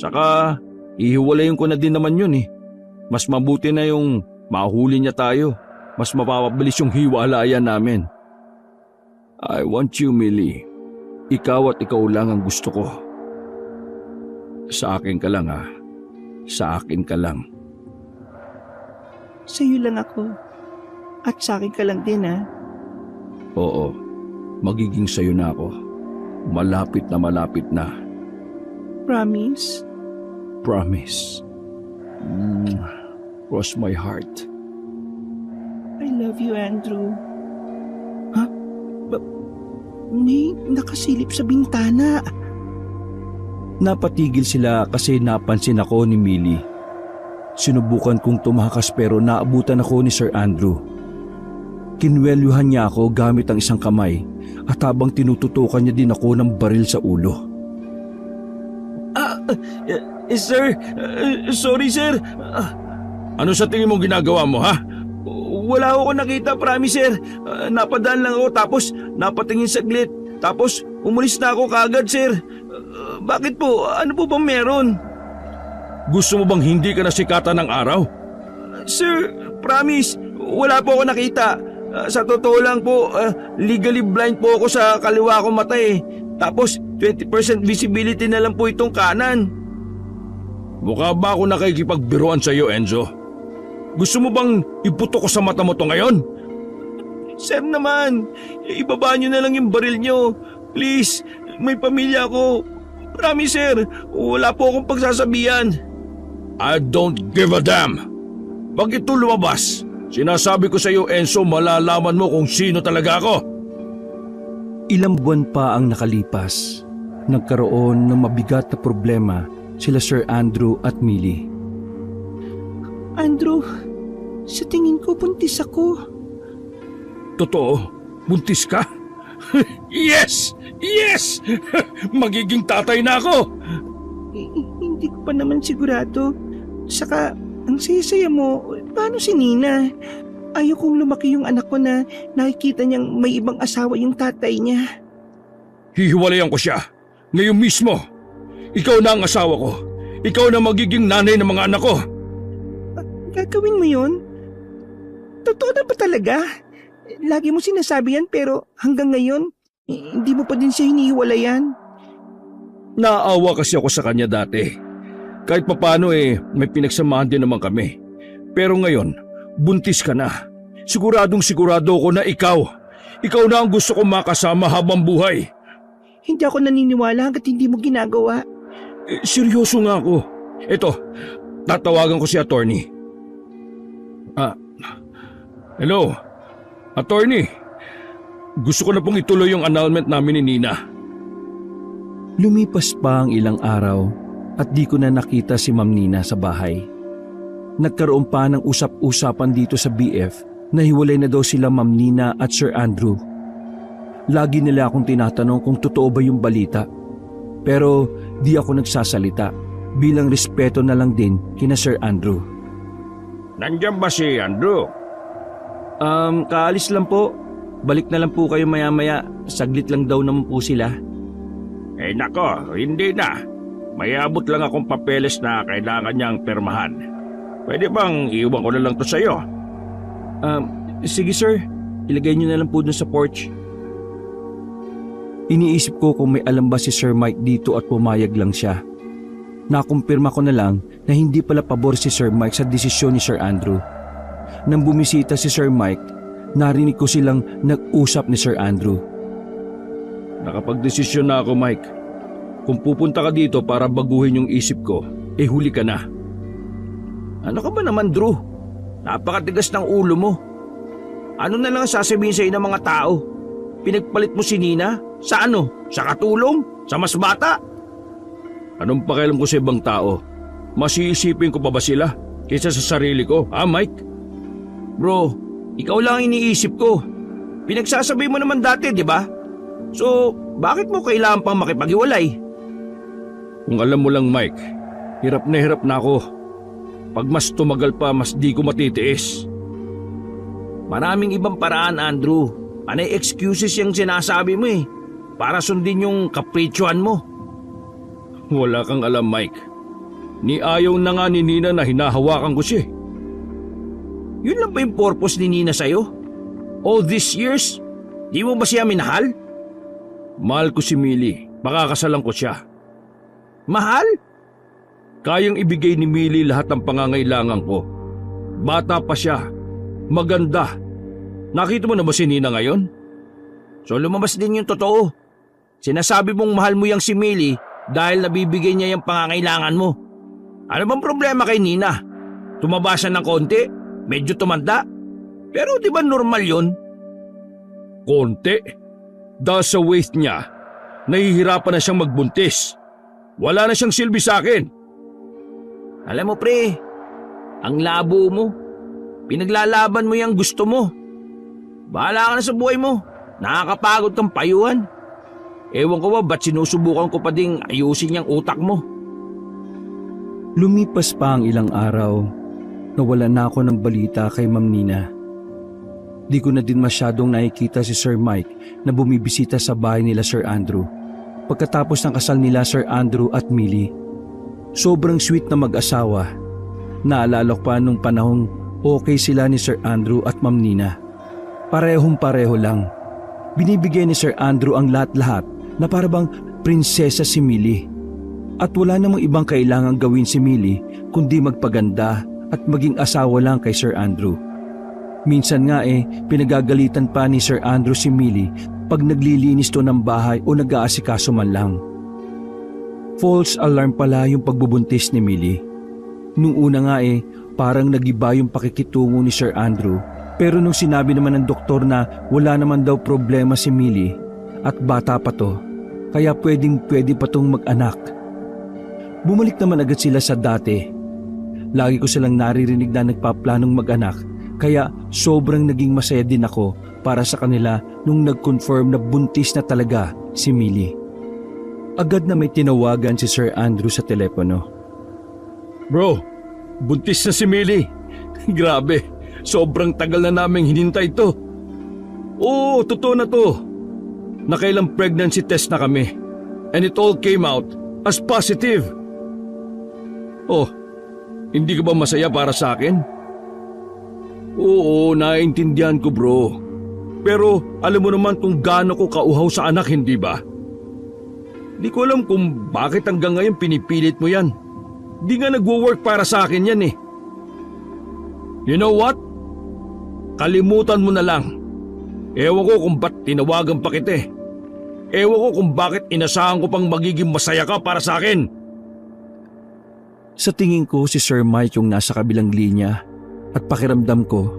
Saka, ihiwalayin ko na din naman yun eh. Mas mabuti na yung mahuli niya tayo. Mas mapapabilis yung hiwalayan namin. I want you, Millie. Ikaw at ikaw lang ang gusto ko. Sa akin ka lang ha. Sa akin ka lang. Sa'yo lang ako. At sa akin ka lang din ha. Oo, magiging sa'yo na ako. Malapit na. Promise? Promise. Cross my heart. I love you, Andrew. Ha? May nakasilip sa bintana. Napatigil sila kasi napansin ako ni Millie. Sinubukan kong tumakas pero naabutan ako ni Sir Andrew. Kinwelyuhan niya ako gamit ang isang kamay at habang tinututukan niya din ako ng baril sa ulo. Sir, sorry sir. Ano sa tingin mo ginagawa mo ha? Wala ako nakita, promise sir. Napadaan lang ako tapos napatingin saglit. Tapos umalis na ako kaagad sir. Bakit po? Ano po bang meron? Gusto mo bang hindi ka nasikatan ng araw? Sir, promise, wala po ako nakita. Sa totoo lang po, legally blind po ako sa kaliwa kong mata eh. Tapos 20% visibility na lang po itong kanan. Mukha ba ako nakikipagbiruan sa iyo, Enzo? Gusto mo bang iputo ko sa mata mo to ngayon? Sir naman, ibaba niyo na lang yung baril niyo. Please, may pamilya ako. Promise sir, wala po akong pagsasabihan. I don't give a damn. Pag ito lumabas, sinasabi ko sa iyo, Enzo, malalaman mo kung sino talaga ako. Ilang buwan pa ang nakalipas. Nagkaroon ng mabigat na problema sila Sir Andrew at Millie. Andrew, sa tingin ko buntis ako. Totoo? Buntis ka? Yes! Yes! Magiging tatay na ako! Hindi ko pa naman sigurado. Saka, ang saya-saya mo, paano si Nina? Ayaw kong lumaki yung anak ko na nakikita niyang may ibang asawa yung tatay niya. Hihiwalayan ko siya. Ngayon mismo. Ikaw na ang asawa ko. Ikaw na magiging nanay ng mga anak ko. Gagawin mo yun? Totoo na ba talaga? Lagi mo sinasabi yan pero hanggang ngayon, hindi mo pa din siya hinihiwalayan. Naawa kasi ako sa kanya dati. Kahit papano may pinagsamahan din naman kami. Pero ngayon, buntis ka na. Siguradong sigurado ko na ikaw na ang gusto kong makasama habang buhay. Hindi ako naniniwala hanggat hindi mo ginagawa. Seryoso nga ako. Eto, tatawagan ko si attorney. Hello, attorney. Gusto ko na pong ituloy yung annulment namin ni Nina. Lumipas pa ang ilang araw at di ko na nakita si Ma'am Nina sa bahay. Nagkaroon pa ng usap-usapan dito sa BF na hiwalay na daw sila Ma'am Nina at Sir Andrew. Lagi nila akong tinatanong kung totoo ba yung balita. Pero di ako nagsasalita bilang respeto na lang din kina Sir Andrew. Nandiyan ba si Andrew? Kaalis lang po. Balik na lang po kayo maya-maya. Saglit lang daw naman po sila. Nako, hindi na. May abot lang akong papeles na kailangan niyang pirmahan. Pwede bang iiwan ko na lang to sa'yo? Sige sir, ilagay niyo na lang po dun sa porch. Iniisip ko kung may alam ba si Sir Mike dito at pumayag lang siya. Nakumpirma ko na lang na hindi pala pabor si Sir Mike sa desisyon ni Sir Andrew. Nang bumisita si Sir Mike, narinig ko silang nag-usap ni Sir Andrew. Nakapagdesisyon na ako, Mike. Kung pupunta ka dito para baguhin yung isip ko, huli ka na. Ano ka ba naman, Drew? Napakatigas ng ulo mo. Ano na lang sasabihin sa'yo ng mga tao? Pinagpalit mo si Nina? Sa ano? Sa katulong? Sa mas bata? Anong pakialam ko sa ibang tao? Mas iisipin ko pa ba sila kaysa sa sarili ko, Mike? Bro, ikaw lang ang iniisip ko. Pinagsasabi mo naman dati, di ba? So, bakit mo kailangan pang makipaghiwalay? Kung alam mo lang, Mike, hirap na ako. Pag mas tumagal pa, mas di ko matitiis. Maraming ibang paraan, Andrew. Panay excuses yung sinasabi mo para sundin yung kapritsyohan mo. Wala kang alam, Mike. Ni ayaw na nga ni Nina na hinahawakan ko siya. Yun lang ba yung purpose ni Nina sa'yo? All these years? Di mo ba siya minahal? Mahal ko si Millie. Makakasalan ko siya. Mahal? Kayang ibigay ni Millie lahat ng pangangailangan ko. Bata pa siya. Maganda. Nakita mo na ba si Nina ngayon? So lumabas din yung totoo. Sinasabi mong mahal mo yung si Millie dahil nabibigay niya yung pangangailangan mo. Ano bang problema kay Nina? Tumaba siya ng konti? Medyo tumanda? Pero di ba normal yun? Konti? Dahil sa weight niya, nahihirapan na siyang magbuntis. Wala na siyang silbi sa akin. Alam mo pre, ang labo mo. Pinaglalaban mo yung gusto mo. Bahala ka na sa buhay mo. Nakakapagod kang payuhan. Ewan ko ba ba't sinusubukan ko pa ding ayusin yung utak mo. Lumipas pa ang ilang araw, nawala na ako ng balita kay Ma'am Nina. Di ko na din masyadong nakikita si Sir Mike na bumibisita sa bahay nila Sir Andrew. Pagkatapos ng kasal nila Sir Andrew at Millie, sobrang sweet na mag-asawa. Naalala ko pa nung panahong okay sila ni Sir Andrew at Ma'am Nina. Parehong-pareho lang. Binibigay ni Sir Andrew ang lahat-lahat na parabang prinsesa si Millie. At wala namang ibang kailangang gawin si Millie kundi magpaganda at maging asawa lang kay Sir Andrew. Minsan nga pinagagalitan pa ni Sir Andrew si Millie pag naglilinis to ng bahay o nag-aasikaso man lang. False alarm pala yung pagbubuntis ni Millie. Nung una nga parang nagiba yung pakikitungo ni Sir Andrew, pero nung sinabi naman ng doktor na wala naman daw problema si Millie at bata pa to, kaya pwede pa tong mag-anak. Bumalik naman agad sila sa dati. Lagi ko silang naririnig na nagpaplanong mag-anak, kaya sobrang naging masaya din ako para sa kanila nung nag-confirm na buntis na talaga si Millie. Agad na may tinawagan si Sir Andrew sa telepono. Bro, buntis na si Millie. Grabe, sobrang tagal na naming hinintay to. Oo, totoo na to. Nakailang pregnancy test na kami and it all came out as positive. Oh, hindi ka ba masaya para sa akin? Oo, naiintindihan ko bro. Pero alam mo naman kung gaano ko kauhaw sa anak, hindi ba? Di ko alam kung bakit hanggang ngayon pinipilit mo yan. Di nga nagwo-work para sa akin yan eh. You know what? Kalimutan mo na lang. Ewan ko kung ba't tinawagan pa kita eh. Ewan ko kung bakit inasahan ko pang magiging masaya ka para sa akin. Sa tingin ko si Sir Mike yung nasa kabilang linya at pakiramdam ko,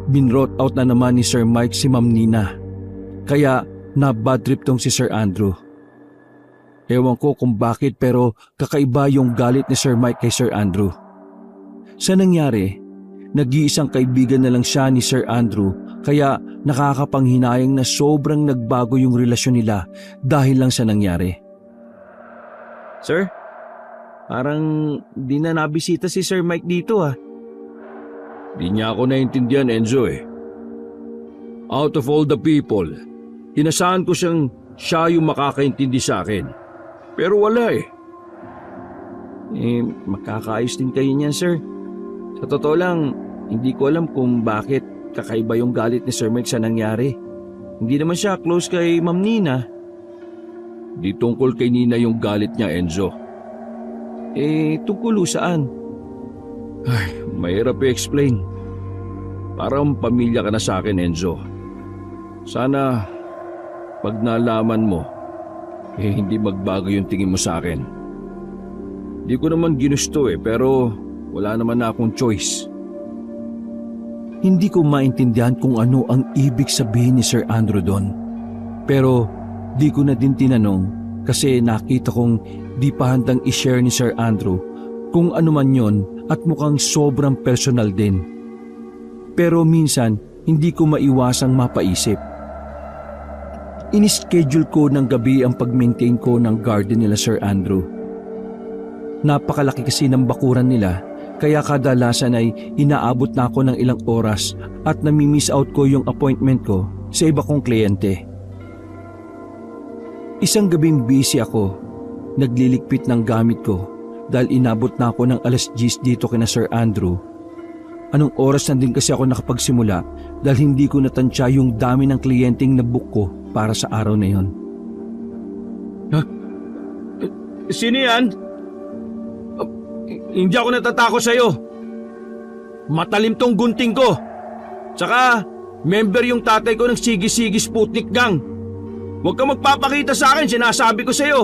binrote out na naman ni Sir Mike si Ma'am Nina. Kaya na bad trip tong si Sir Andrew. Ewan ko kung bakit pero kakaiba yung galit ni Sir Mike kay Sir Andrew. Sa nangyari, nag-iisang kaibigan na lang siya ni Sir Andrew kaya nakakapanghinayang na sobrang nagbago yung relasyon nila dahil lang sa nangyari. Sir, parang di na nabisita si Sir Mike dito ah. Di niya ako naintindihan, Enzo eh. Out of all the people, inasahan ko siya yung makakaintindi sa akin. Pero wala eh. Makakaayos din kayo niyan, sir. Sa totoo lang, hindi ko alam kung bakit kakaiba yung galit ni Sir Mike sa nangyari. Hindi naman siya close kay Ma'am Nina. Di tungkol kay Nina yung galit niya, Enzo. Tungkol saan? Ay, mahirap i-explain. Parang pamilya ka na sa akin, Enzo. Sana pag nalaman mo, hindi magbago yung tingin mo sa akin. Di ko naman ginusto pero wala naman na akong choice. Hindi ko maintindihan kung ano ang ibig sabihin ni Sir Andrew doon. Pero di ko na din tinanong kasi nakita kong di pa handang i-share ni Sir Andrew kung ano man yon at mukhang sobrang personal din. Pero minsan hindi ko maiwasang mapaisip. Inischedule ko ng gabi ang pag-maintain ko ng garden nila Sir Andrew. Napakalaki kasi ng bakuran nila kaya kadalasan ay inaabot na ako ng ilang oras at nami-miss out ko yung appointment ko sa iba kong kliyente. Isang gabing busy ako, nagliligpit ng gamit ko dahil inabot na ako ng 10:00 dito kina Sir Andrew. Anong oras na din kasi ako nakapagsimula dahil hindi ko natansya yung dami ng kliyenteng nabook ko para sa araw na yon. Sino yan? Hindi ako natatakot sa'yo. Matalim tong gunting ko. Tsaka, member yung tatay ko ng Sige-Sige Sputnik Gang. Huwag ka magpapakita sa akin, sinasabi ko sa'yo.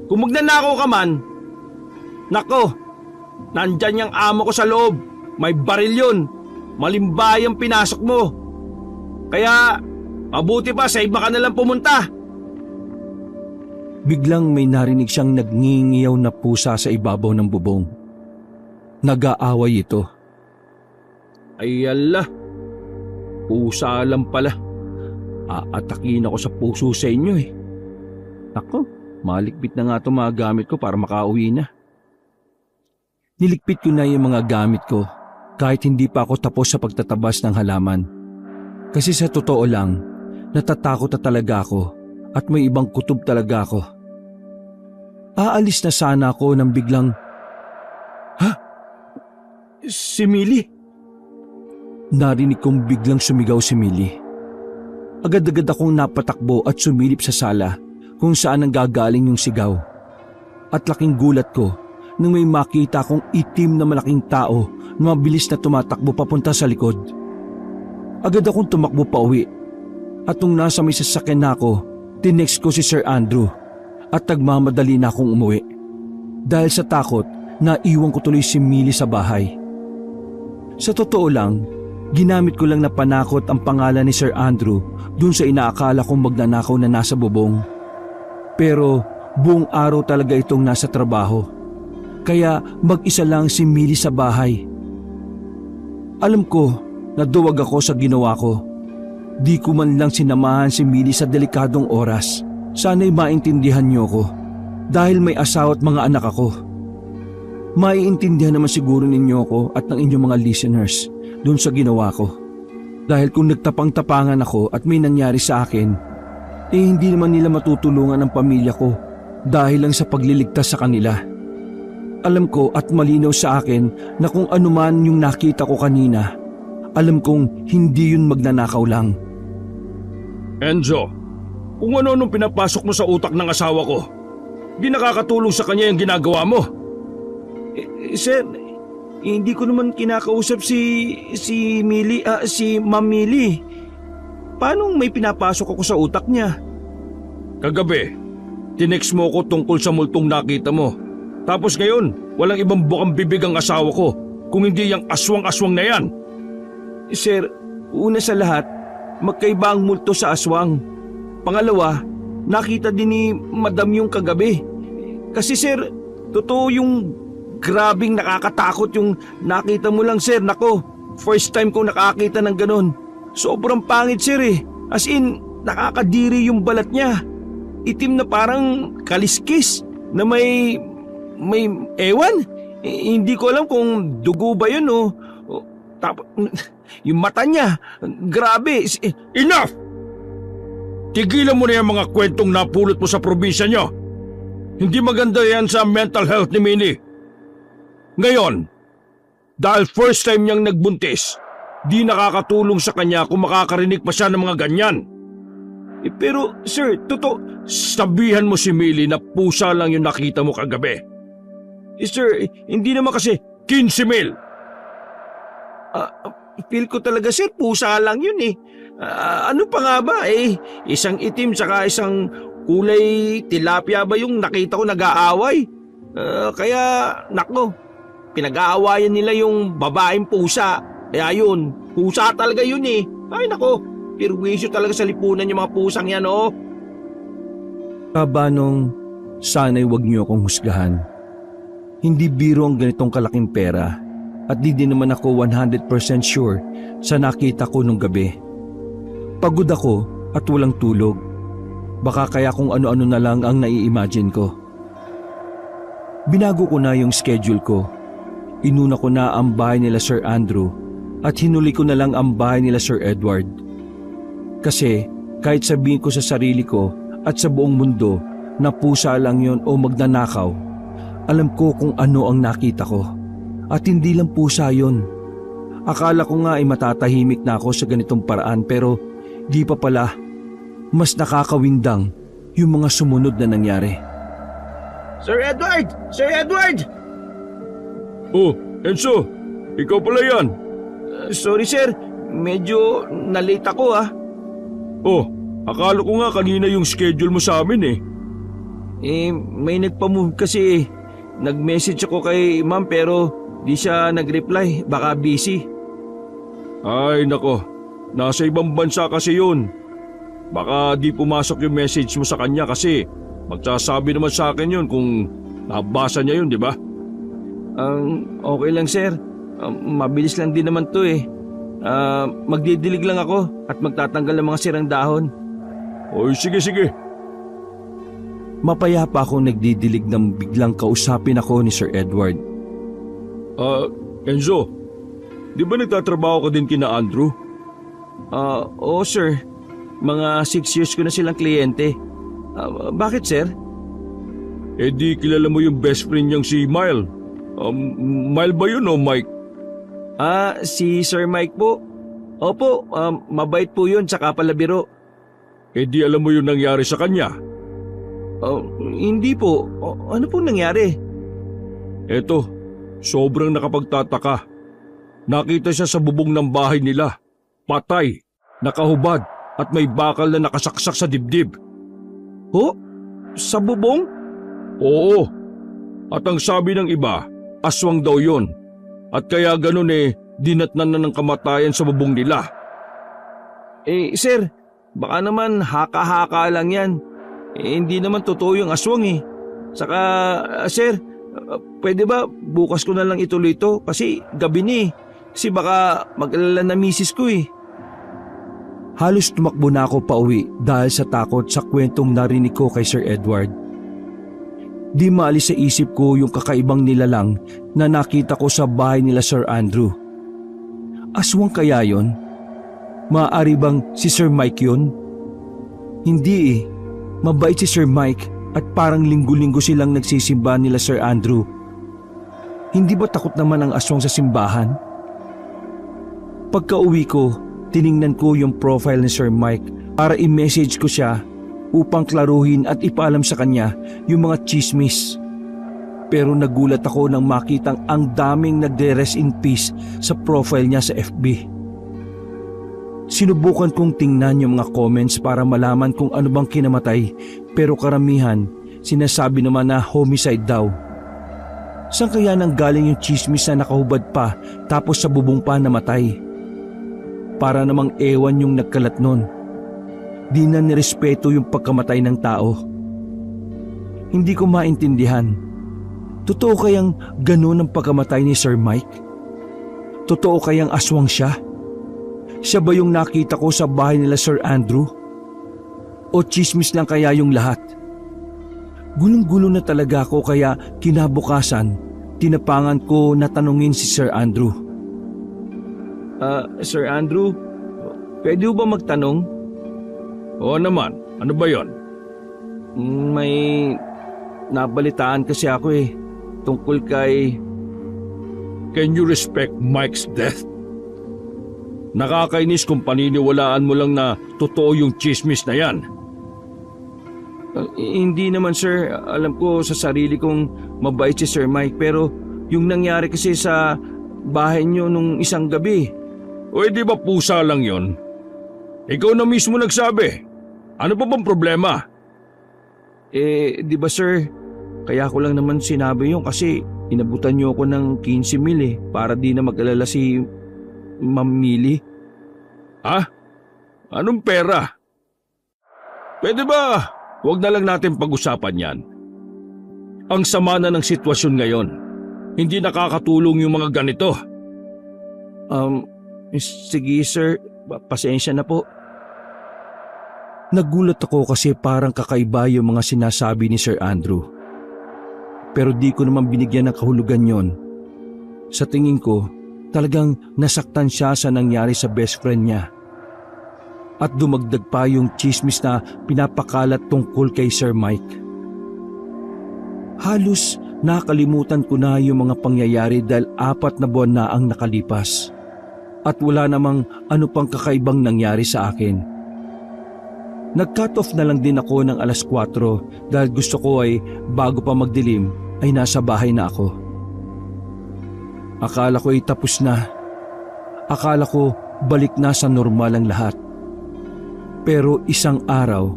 Kung magnanakaw ka man, nako, nandyan yung amo ko sa loob. May baril yun. Malimbayang pinasok mo. Kaya, mabuti pa sa iba ka nalang pumunta. Biglang may narinig siyang nagngingiyaw na pusa sa ibabaw ng bubong. Nag-aaway ito. Ay ala, pusa lang pala. Aatakin ako sa puso sa inyo Ako, malikpit na nga itong mga gamit ko para makauwi na. Nilikpit ko na yung mga gamit ko kahit hindi pa ako tapos sa pagtatabas ng halaman. Kasi sa totoo lang, natatakot na talaga ako at may ibang kutob talaga ako. Aalis na sana ako nang biglang, Si Millie? Narinig kong biglang sumigaw si Millie. Agad-agad akong napatakbo at sumilip sa sala kung saan nanggagaling yung sigaw. At laking gulat ko nang may makita akong itim na malaking tao na mabilis na tumatakbo papunta sa likod. Agad akong tumakbo pa uwi at nung nasa may sasakyan na ako, tinext ko si Sir Andrew at nagmamadali na akong umuwi. Dahil sa takot, naiwan ko tuloy si Millie sa bahay. Sa totoo lang, ginamit ko lang na panakot ang pangalan ni Sir Andrew dun sa inaakala kong magnanakaw na nasa bubong. Pero buong araw talaga itong nasa trabaho. Kaya mag-isa lang si Millie sa bahay. Alam ko na duwag ako sa ginawa ko. Di ko man lang sinamahan si Millie sa delikadong oras. Sana'y maintindihan niyo ko dahil may asawa at mga anak ako. Maiintindihan naman siguro ninyo ako at ng inyong mga listeners dun sa ginawa ko. Dahil kung nagtapang-tapangan ako at may nangyari sa akin, hindi naman nila matutulungan ang pamilya ko dahil lang sa pagliligtas sa kanila. Alam ko at malinaw sa akin na kung ano man yung nakita ko kanina, alam kong hindi yun magnanakaw lang. Enzo, kung ano-anong pinapasok mo sa utak ng asawa ko, di nakakatulong sa kanya yung ginagawa mo. Sir, hindi ko naman kinakausap si Millie, si Ma'am Millie. Paano may pinapasok ako sa utak niya? Kagabi, tinext mo ko tungkol sa multong nakita mo. Tapos ngayon, walang ibang bukang bibig ang asawa ko kung hindi yung aswang-aswang na yan. Sir, una sa lahat, magkaiba ang multo sa aswang. Pangalawa, nakita din ni Madam yung kagabi. Kasi sir, totoo yung grabing nakakatakot yung nakita mo lang sir. Nako, first time kong nakakita ng ganon. Sobrang pangit sir As in, nakakadiri yung balat niya. Itim na parang kaliskis na may ewan. Hindi ko alam kung dugo ba yun tapos yung mata niya, grabe. Enough! Tigilan mo na yung mga kwentong napulot mo sa probinsya nyo. Hindi maganda yan sa mental health ni Minnie. Ngayon, dahil first time niyang nagbuntis, di nakakatulong sa kanya kung makakarinig pa siya ng mga ganyan. Pero sir, totoo. Sabihan mo si Millie na pusa lang yung nakita mo kagabi. Sir, hindi naman kasi 15,000. feel ko talaga sir, pusa lang yun eh. Ano pa nga ba isang itim saka isang kulay tilapia ba yung nakita ko nag-aaway? Kaya nako, pinag-aawayan nila yung babaeng pusa. Kaya yun, pusa talaga yun eh. Ay nako, pirwisyo talaga sa lipunan yung mga pusang yan oh. Kabanong, sana'y wag niyo akong husgahan. Hindi biro ang ganitong kalaking pera at di din naman ako 100% sure sa nakita ko nung gabi. Pagod ako at walang tulog. Baka kaya kung ano-ano na lang ang nai-imagine ko. Binago ko na yung schedule ko. Inuna ko na ang bahay nila Sir Andrew at hinuli ko na lang ang bahay nila Sir Edward. Kasi kahit sabihin ko sa sarili ko at sa buong mundo na pusa lang yon o magnanakaw, alam ko kung ano ang nakita ko. At hindi lang pusa yon. Akala ko nga ay matatahimik na ako sa ganitong paraan pero di pa pala. Mas nakakawindang yung mga sumunod na nangyari. Sir Edward! Sir Edward! Oh, Enzo, ikaw pala yan. Sorry sir, medyo nalate ako ah. Oh, akala ko nga kanina yung schedule mo sa amin eh. May nagpa-move kasi. Nag-message ako kay ma'am pero di siya nag-reply, baka busy. Ay nako, nasa ibang bansa kasi yun. Baka di pumasok yung message mo sa kanya kasi magsasabi naman sa akin yun kung nabasa niya yun, di ba? Okay lang sir, mabilis lang din naman to eh. Magdidilig lang ako at magtatanggal ng mga sirang dahon. Oy, sige. Mapayapa akong nagdidilig nang biglang kausapin ako ni Sir Edward. Enzo, di ba nagtatrabaho ka din kina Andrew? Oo sir, mga 6 years ko na silang kliyente. Bakit sir? Eh di kilala mo yung best friend niyang si Mile. Mile ba yun o Mike? Si Sir Mike po. Opo, mabait po yun tsaka palabiro. Eh di alam mo yung nangyari sa kanya. Hindi po. Ano po nangyari? Eto, sobrang nakapagtataka. Nakita siya sa bubong ng bahay nila. Patay, nakahubad at may bakal na nakasaksak sa dibdib. Ho? Sa bubong? Oo. At ang sabi ng iba, aswang daw yon. At kaya ganun dinatnan na ng kamatayan sa bubong nila. Sir, baka naman haka-haka lang yan. Hindi naman totoo yung aswang eh. Saka, sir, pwede ba bukas ko na lang ituloy ito? Kasi gabi ni Kasi baka mag-alala na misis ko eh. Halos tumakbo na ako pauwi dahil sa takot sa kwentong narinig ko kay Sir Edward. Di maalis sa isip ko yung kakaibang nilalang na nakita ko sa bahay nila Sir Andrew. Aswang kaya yon? Maaari bang si Sir Mike yon? Hindi eh. Mabait si Sir Mike at parang linggo-linggo silang nagsisimba nila Sir Andrew. Hindi ba takot naman ang aswang sa simbahan? Pagka-uwi ko, tiningnan ko yung profile ni Sir Mike para i-message ko siya upang klaruhin at ipaalam sa kanya yung mga chismis. Pero nagulat ako nang makitang ang daming nagre-rest in peace sa profile niya sa FB. Sinubukan kong tingnan yung mga comments para malaman kung ano bang kinamatay, pero karamihan sinasabi naman na homicide daw. Saan kaya nang galing yung chismis na nakahubad pa tapos sa bubong pa namatay? Para namang ewan yung nagkalat nun. Di na nirespeto yung pagkamatay ng tao. Hindi ko maintindihan. Totoo kayang ganun ang pagkamatay ni Sir Mike? Totoo kayang aswang siya? Siya ba yung nakita ko sa bahay nila Sir Andrew? O chismis lang kaya yung lahat? Gulong-gulo na talaga ako kaya kinabukasan, tinapangan ko na tanungin si Sir Andrew. Sir Andrew, pwede ba magtanong? Oo naman, ano ba yon? May nabalitaan kasi ako tungkol kay... Can you respect Mike's death? Nakakainis kung paniniwalaan mo lang na totoo yung chismis na yan. Hindi naman sir, alam ko sa sarili kong mabait si Sir Mike pero yung nangyari kasi sa bahay niyo nung isang gabi, O di ba pusa lang yon? Ikaw na mismo nagsabi. Ano pa bang problema? Di ba sir, kaya ko lang naman sinabi yun kasi inabutan niyo ako ng 15,000 para di na mag-alala si Ma'am Millie. Ha? Anong pera? Pwede ba huwag na lang natin pag-usapan yan? Ang sama na ng sitwasyon ngayon. Hindi nakakatulong yung mga ganito. Sige sir, pasensya na po. Nagulat ako kasi parang kakaiba yung mga sinasabi ni Sir Andrew. Pero di ko naman binigyan ng kahulugan yon. Sa tingin ko, talagang nasaktan siya sa nangyari sa best friend niya. At dumagdag pa yung chismis na pinapakalat tungkol kay Sir Mike. Halos nakalimutan ko na yung mga pangyayari dahil 4 na buwan na ang nakalipas. At wala namang ano pang kakaibang nangyari sa akin. Nag-cut off na lang din ako ng 4:00 dahil gusto ko ay bago pa magdilim ay nasa bahay na ako. Akala ko ay tapos na. Akala ko balik na sa normal ang lahat. Pero isang araw,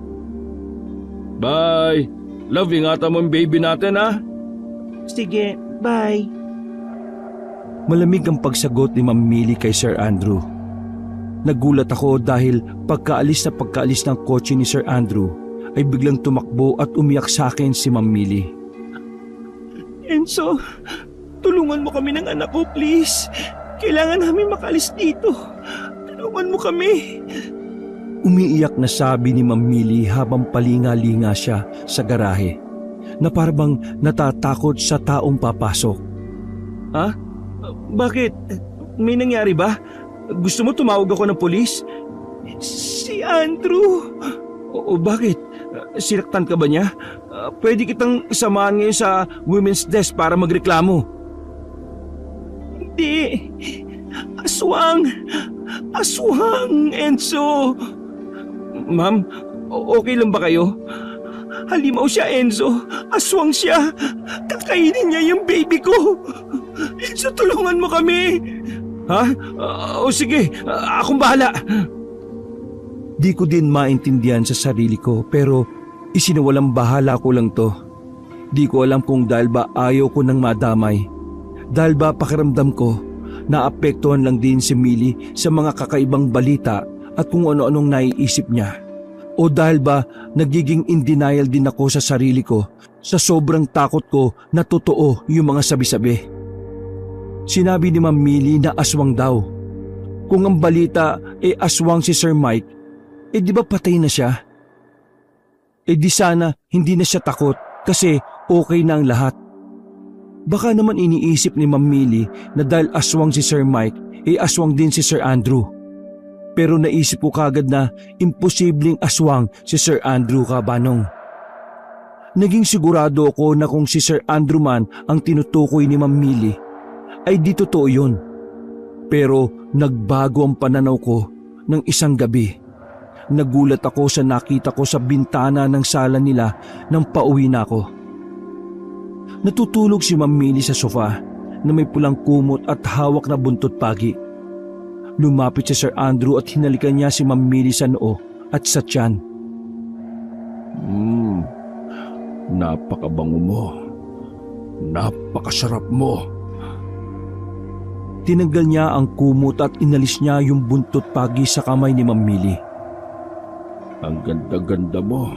Bye! Love, ingatan mo ang baby natin ha? Sige, bye. malamig ang pagsagot ni Ma'am Millie kay Sir Andrew. Nagulat ako dahil pagkaalis ng kotse ni Sir Andrew ay biglang tumakbo at umiyak sa akin si Ma'am Millie. Enzo, tulungan mo kami ng anak ko, please. Kailangan namin makalis dito. Tulungan mo kami. Umiiyak na sabi ni Ma'am Millie habang palinga-linga siya sa garahe na parang natatakot sa taong papasok. Ha? Bakit? May nangyari ba? Gusto mo tumawag ako ng polis? Si Andrew! O bakit? Sinaktan ka ba niya? Pwede kitang samahan ngayon sa women's desk para magreklamo. Hindi! Aswang! Aswang, Enzo! Ma'am, okay lang ba kayo? Halimaw siya, Enzo. Aswang siya. Kakainin niya yung baby ko. Enzo, tulungan mo kami. Ha? O sige, akong bahala. Di ko din maintindihan sa sarili ko pero isinawalang bahala ko lang to. Di ko alam kung dahil ba ayaw ko nang madamay. Dahil ba pakiramdam ko naapektuhan lang din si Millie sa mga kakaibang balita at kung ano-anong naiisip niya. O dahil ba nagiging in denial din ako sa sarili ko sa sobrang takot ko na totoo yung mga sabi-sabi. Sinabi ni Ma'am Millie na aswang daw. Kung ang balita aswang si Sir Mike, di ba patay na siya? Di sana hindi na siya takot kasi okay na ang lahat. Baka naman iniisip ni Ma'am Millie na dahil aswang si Sir Mike, aswang din si Sir Andrew. Pero naisip ko kagad na imposibleng aswang si Sir Andrew Cabanong. Naging sigurado ako na kung si Sir Andrew man ang tinutukoy ni Ma'am Millie, ay di totoo yun. Pero nagbago ang pananaw ko ng isang gabi. Nagulat ako sa nakita ko sa bintana ng sala nila nang pauwi na ako. Natutulog si Ma'am Millie sa sofa na may pulang kumot at hawak na buntot pagi. Lumapit si Sir Andrew at hinalikan niya si Ma'am Millie sa noo at sa tiyan. Napakabango mo. Napakasarap mo. Tinanggal niya ang kumot at inalis niya yung buntot pagi sa kamay ni Ma'am Millie. Ang ganda-ganda mo.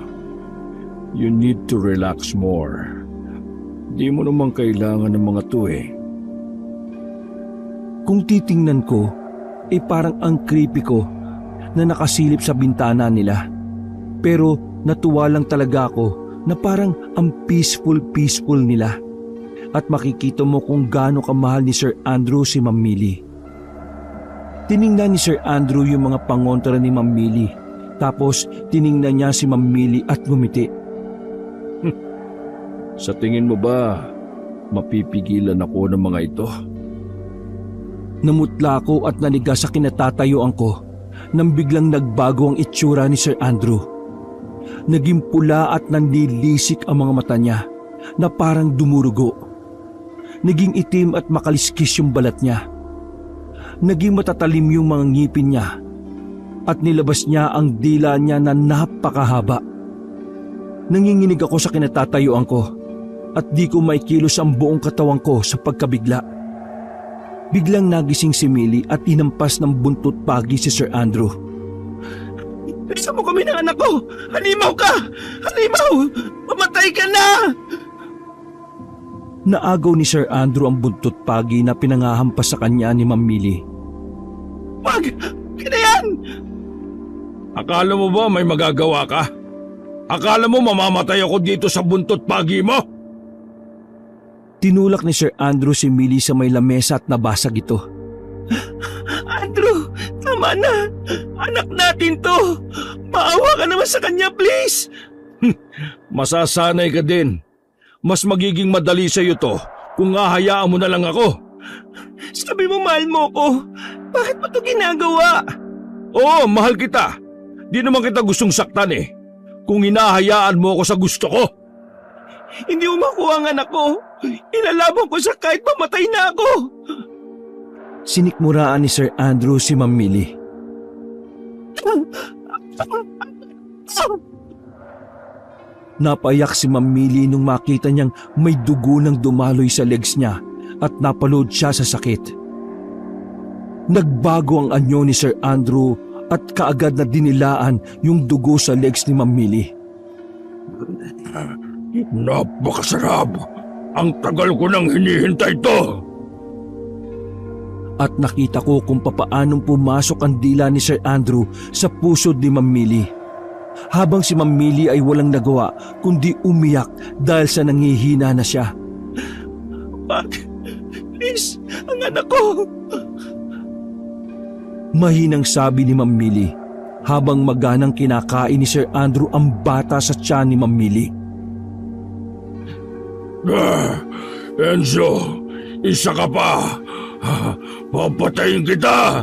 You need to relax more. Di mo naman kailangan ng mga to Kung titingnan ko, parang ang creepy ko na nakasilip sa bintana nila. Pero natuwa lang talaga ako na parang ang peaceful nila. At makikita mo kung gaano kamahal ni Sir Andrew si Ma'am Millie. Tiningnan ni Sir Andrew yung mga pangontra ni Ma'am Millie. Tapos tiningnan niya si Ma'am Millie at ngumiti. Sa tingin mo ba, mapipigilan ako ng mga ito? Namutla ako at naniga sa kinatatayuan ko nang biglang nagbago ang itsura ni Sir Andrew. Naging pula at nanlilisik ang mga mata niya na parang dumurugo. Naging itim at makaliskis yung balat niya. naging matatalim yung mga ngipin niya at nilabas niya ang dila niya na napakahaba. Nanginginig ako sa kinatatayuan ko at di ko maikilos ang buong katawan ko sa pagkabigla. Biglang nagising si Millie at inampas ng buntot pagi si Sir Andrew. Isa mo kami ng anak ko! Halimaw ka! Halimaw! Mamatay ka na! Naagaw ni Sir Andrew ang buntot pagi na pinangahampas sa kanya ni Ma'am Millie. Wag! Kinayan! Akala mo ba may magagawa ka? Akala mo mamamatay ako dito sa buntot pagi mo? Tinulak ni Sir Andrew si Millie sa may lamesa at nabasag ito. Andrew! Tama na! Anak natin to! Maawa ka naman sa kanya, please! Masasanay ka din. Mas magiging madali sa'yo to kung hahayaan mo na lang ako. Sabi mo mahal mo ko. Bakit mo to ginagawa? Oo, mahal kita. Di naman kita gustong saktan eh. Kung hinahayaan mo ako sa gusto ko. Hindi mo makuha ang anak ko. Ilalaban ko sa kahit mamatay na ako. Sinikmuraan ni Sir Andrew si Ma'am Millie. Napayak si Ma'am Millie nung makita niyang may dugo ng dumaloy sa legs niya at napalood siya sa sakit. Nagbago ang anyo ni Sir Andrew at kaagad na dinilaan yung dugo sa legs ni Ma'am Millie. Napakasarap! Ang tagal ko nang hinihintay to! At nakita ko kung papaanong pumasok ang dila ni Sir Andrew sa puso ni Ma'am Millie. Habang si Ma'am Millie ay walang nagawa kundi umiyak dahil sa nangihina na siya. Wag! Please! Ang anak ko! Mahinang sabi ni Ma'am Millie habang maganang kinakain ni Sir Andrew ang bata sa tiyan ni Ma'am Millie. Enzo, isa ka pa! Papatayin kita!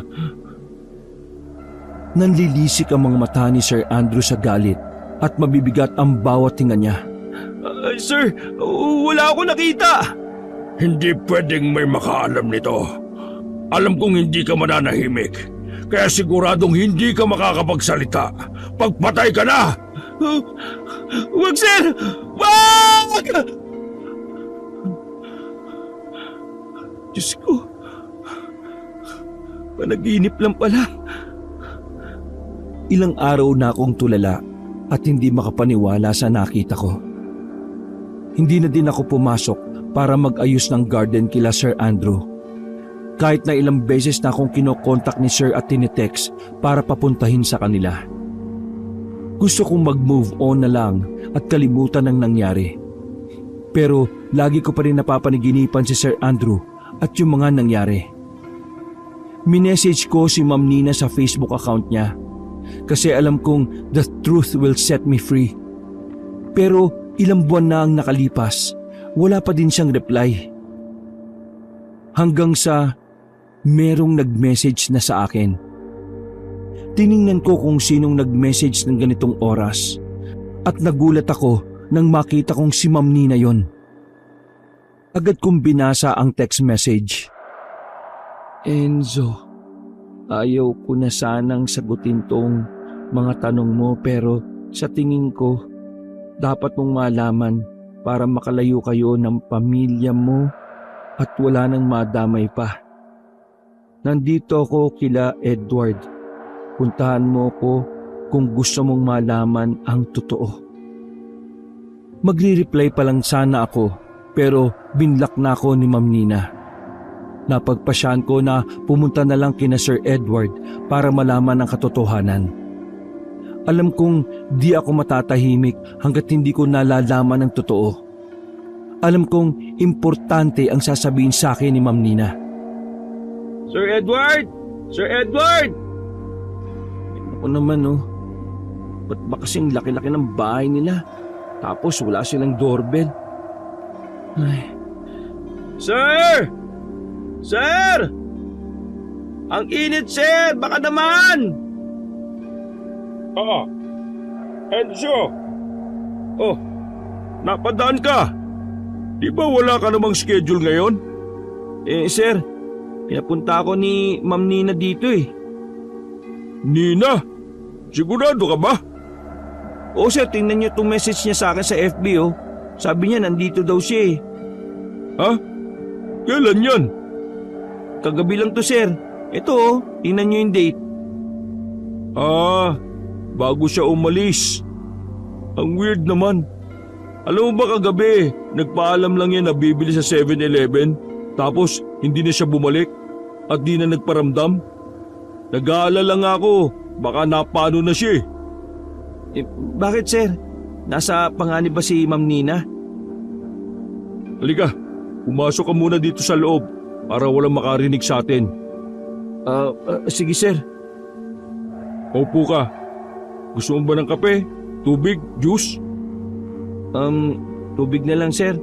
Nanlilisik ang mga mata ni Sir Andrew sa galit at mabibigat ang bawat tinga niya. Sir, wala ako nakita! Hindi pwedeng may makaalam nito. Alam kong hindi ka mananahimik, kaya siguradong hindi ka makakapagsalita. Pagpatay ka na! Wag, sir! Wag! Diyos ko, panaginip lang pala. Ilang araw na akong tulala at hindi makapaniwala sa nakita ko. Hindi na din ako pumasok para mag-ayos ng garden kila Sir Andrew. Kahit na ilang beses na akong kinokontak ni Sir at tinitext para papuntahin sa kanila. Gusto kong mag-move on na lang at kalimutan ang nangyari. Pero lagi ko pa rin napapaniginipan si Sir Andrew at yung mga nangyari. Minessage ko si Ma'am Nina sa Facebook account niya kasi alam kong the truth will set me free. Pero ilang buwan na ang nakalipas, wala pa din siyang reply. Hanggang sa merong nag-message na sa akin. Tiningnan ko kung sinong nag-message ng ganitong oras at nagulat ako nang makita kong si Ma'am Nina yon. Agad kong binasa ang text message. Enzo, ayaw ko na sanang sagutin tong mga tanong mo pero sa tingin ko dapat mong malaman para makalayo kayo ng pamilya mo at wala nang madamay pa. Nandito ako kila Edward. Puntahan mo ko kung gusto mong malaman ang totoo. Magre-reply pa lang sana ako pero binlock na ako ni Ma'am Nina. Napagpasyahan ko na pumunta na lang kina Sir Edward para malaman ang katotohanan. Alam kong di ako matatahimik hanggat hindi ko nalalaman ang totoo. Alam kong importante ang sasabihin sa akin ni Ma'am Nina. Sir Edward! Sir Edward! Ako naman ba't ba kasing laki-laki ng bahay nila? Tapos wala silang doorbell. Ay. Sir! Sir! Ang init, sir! Baka naman! Enzo! Oh, napadaan ka. Di ba wala ka namang schedule ngayon? Sir, Pinapunta ako ni Ma'am Nina dito eh. Nina? Sigurado ka ba? Oo sir, tingnan niyo itong message niya sa akin sa FB oh. Sabi niya nandito daw siya eh. Ha? Kailan yan? Kagabi lang to sir. Ito oh, tingnan niyo yung date. Bago siya umalis. Ang weird naman. Alam mo ba kagabi, nagpaalam lang yan na bibili sa 7-Eleven, tapos hindi na siya bumalik at di na nagparamdam? Nag-aalala nga ako, baka napano na siya eh. Bakit sir? Nasa panganib ba si Ma'am Nina? Halika, pumasok ka muna dito sa loob para walang makarinig sa atin. Sige sir. Paupo ka. Gusto mo ba ng kape? Tubig? Juice? Tubig na lang sir.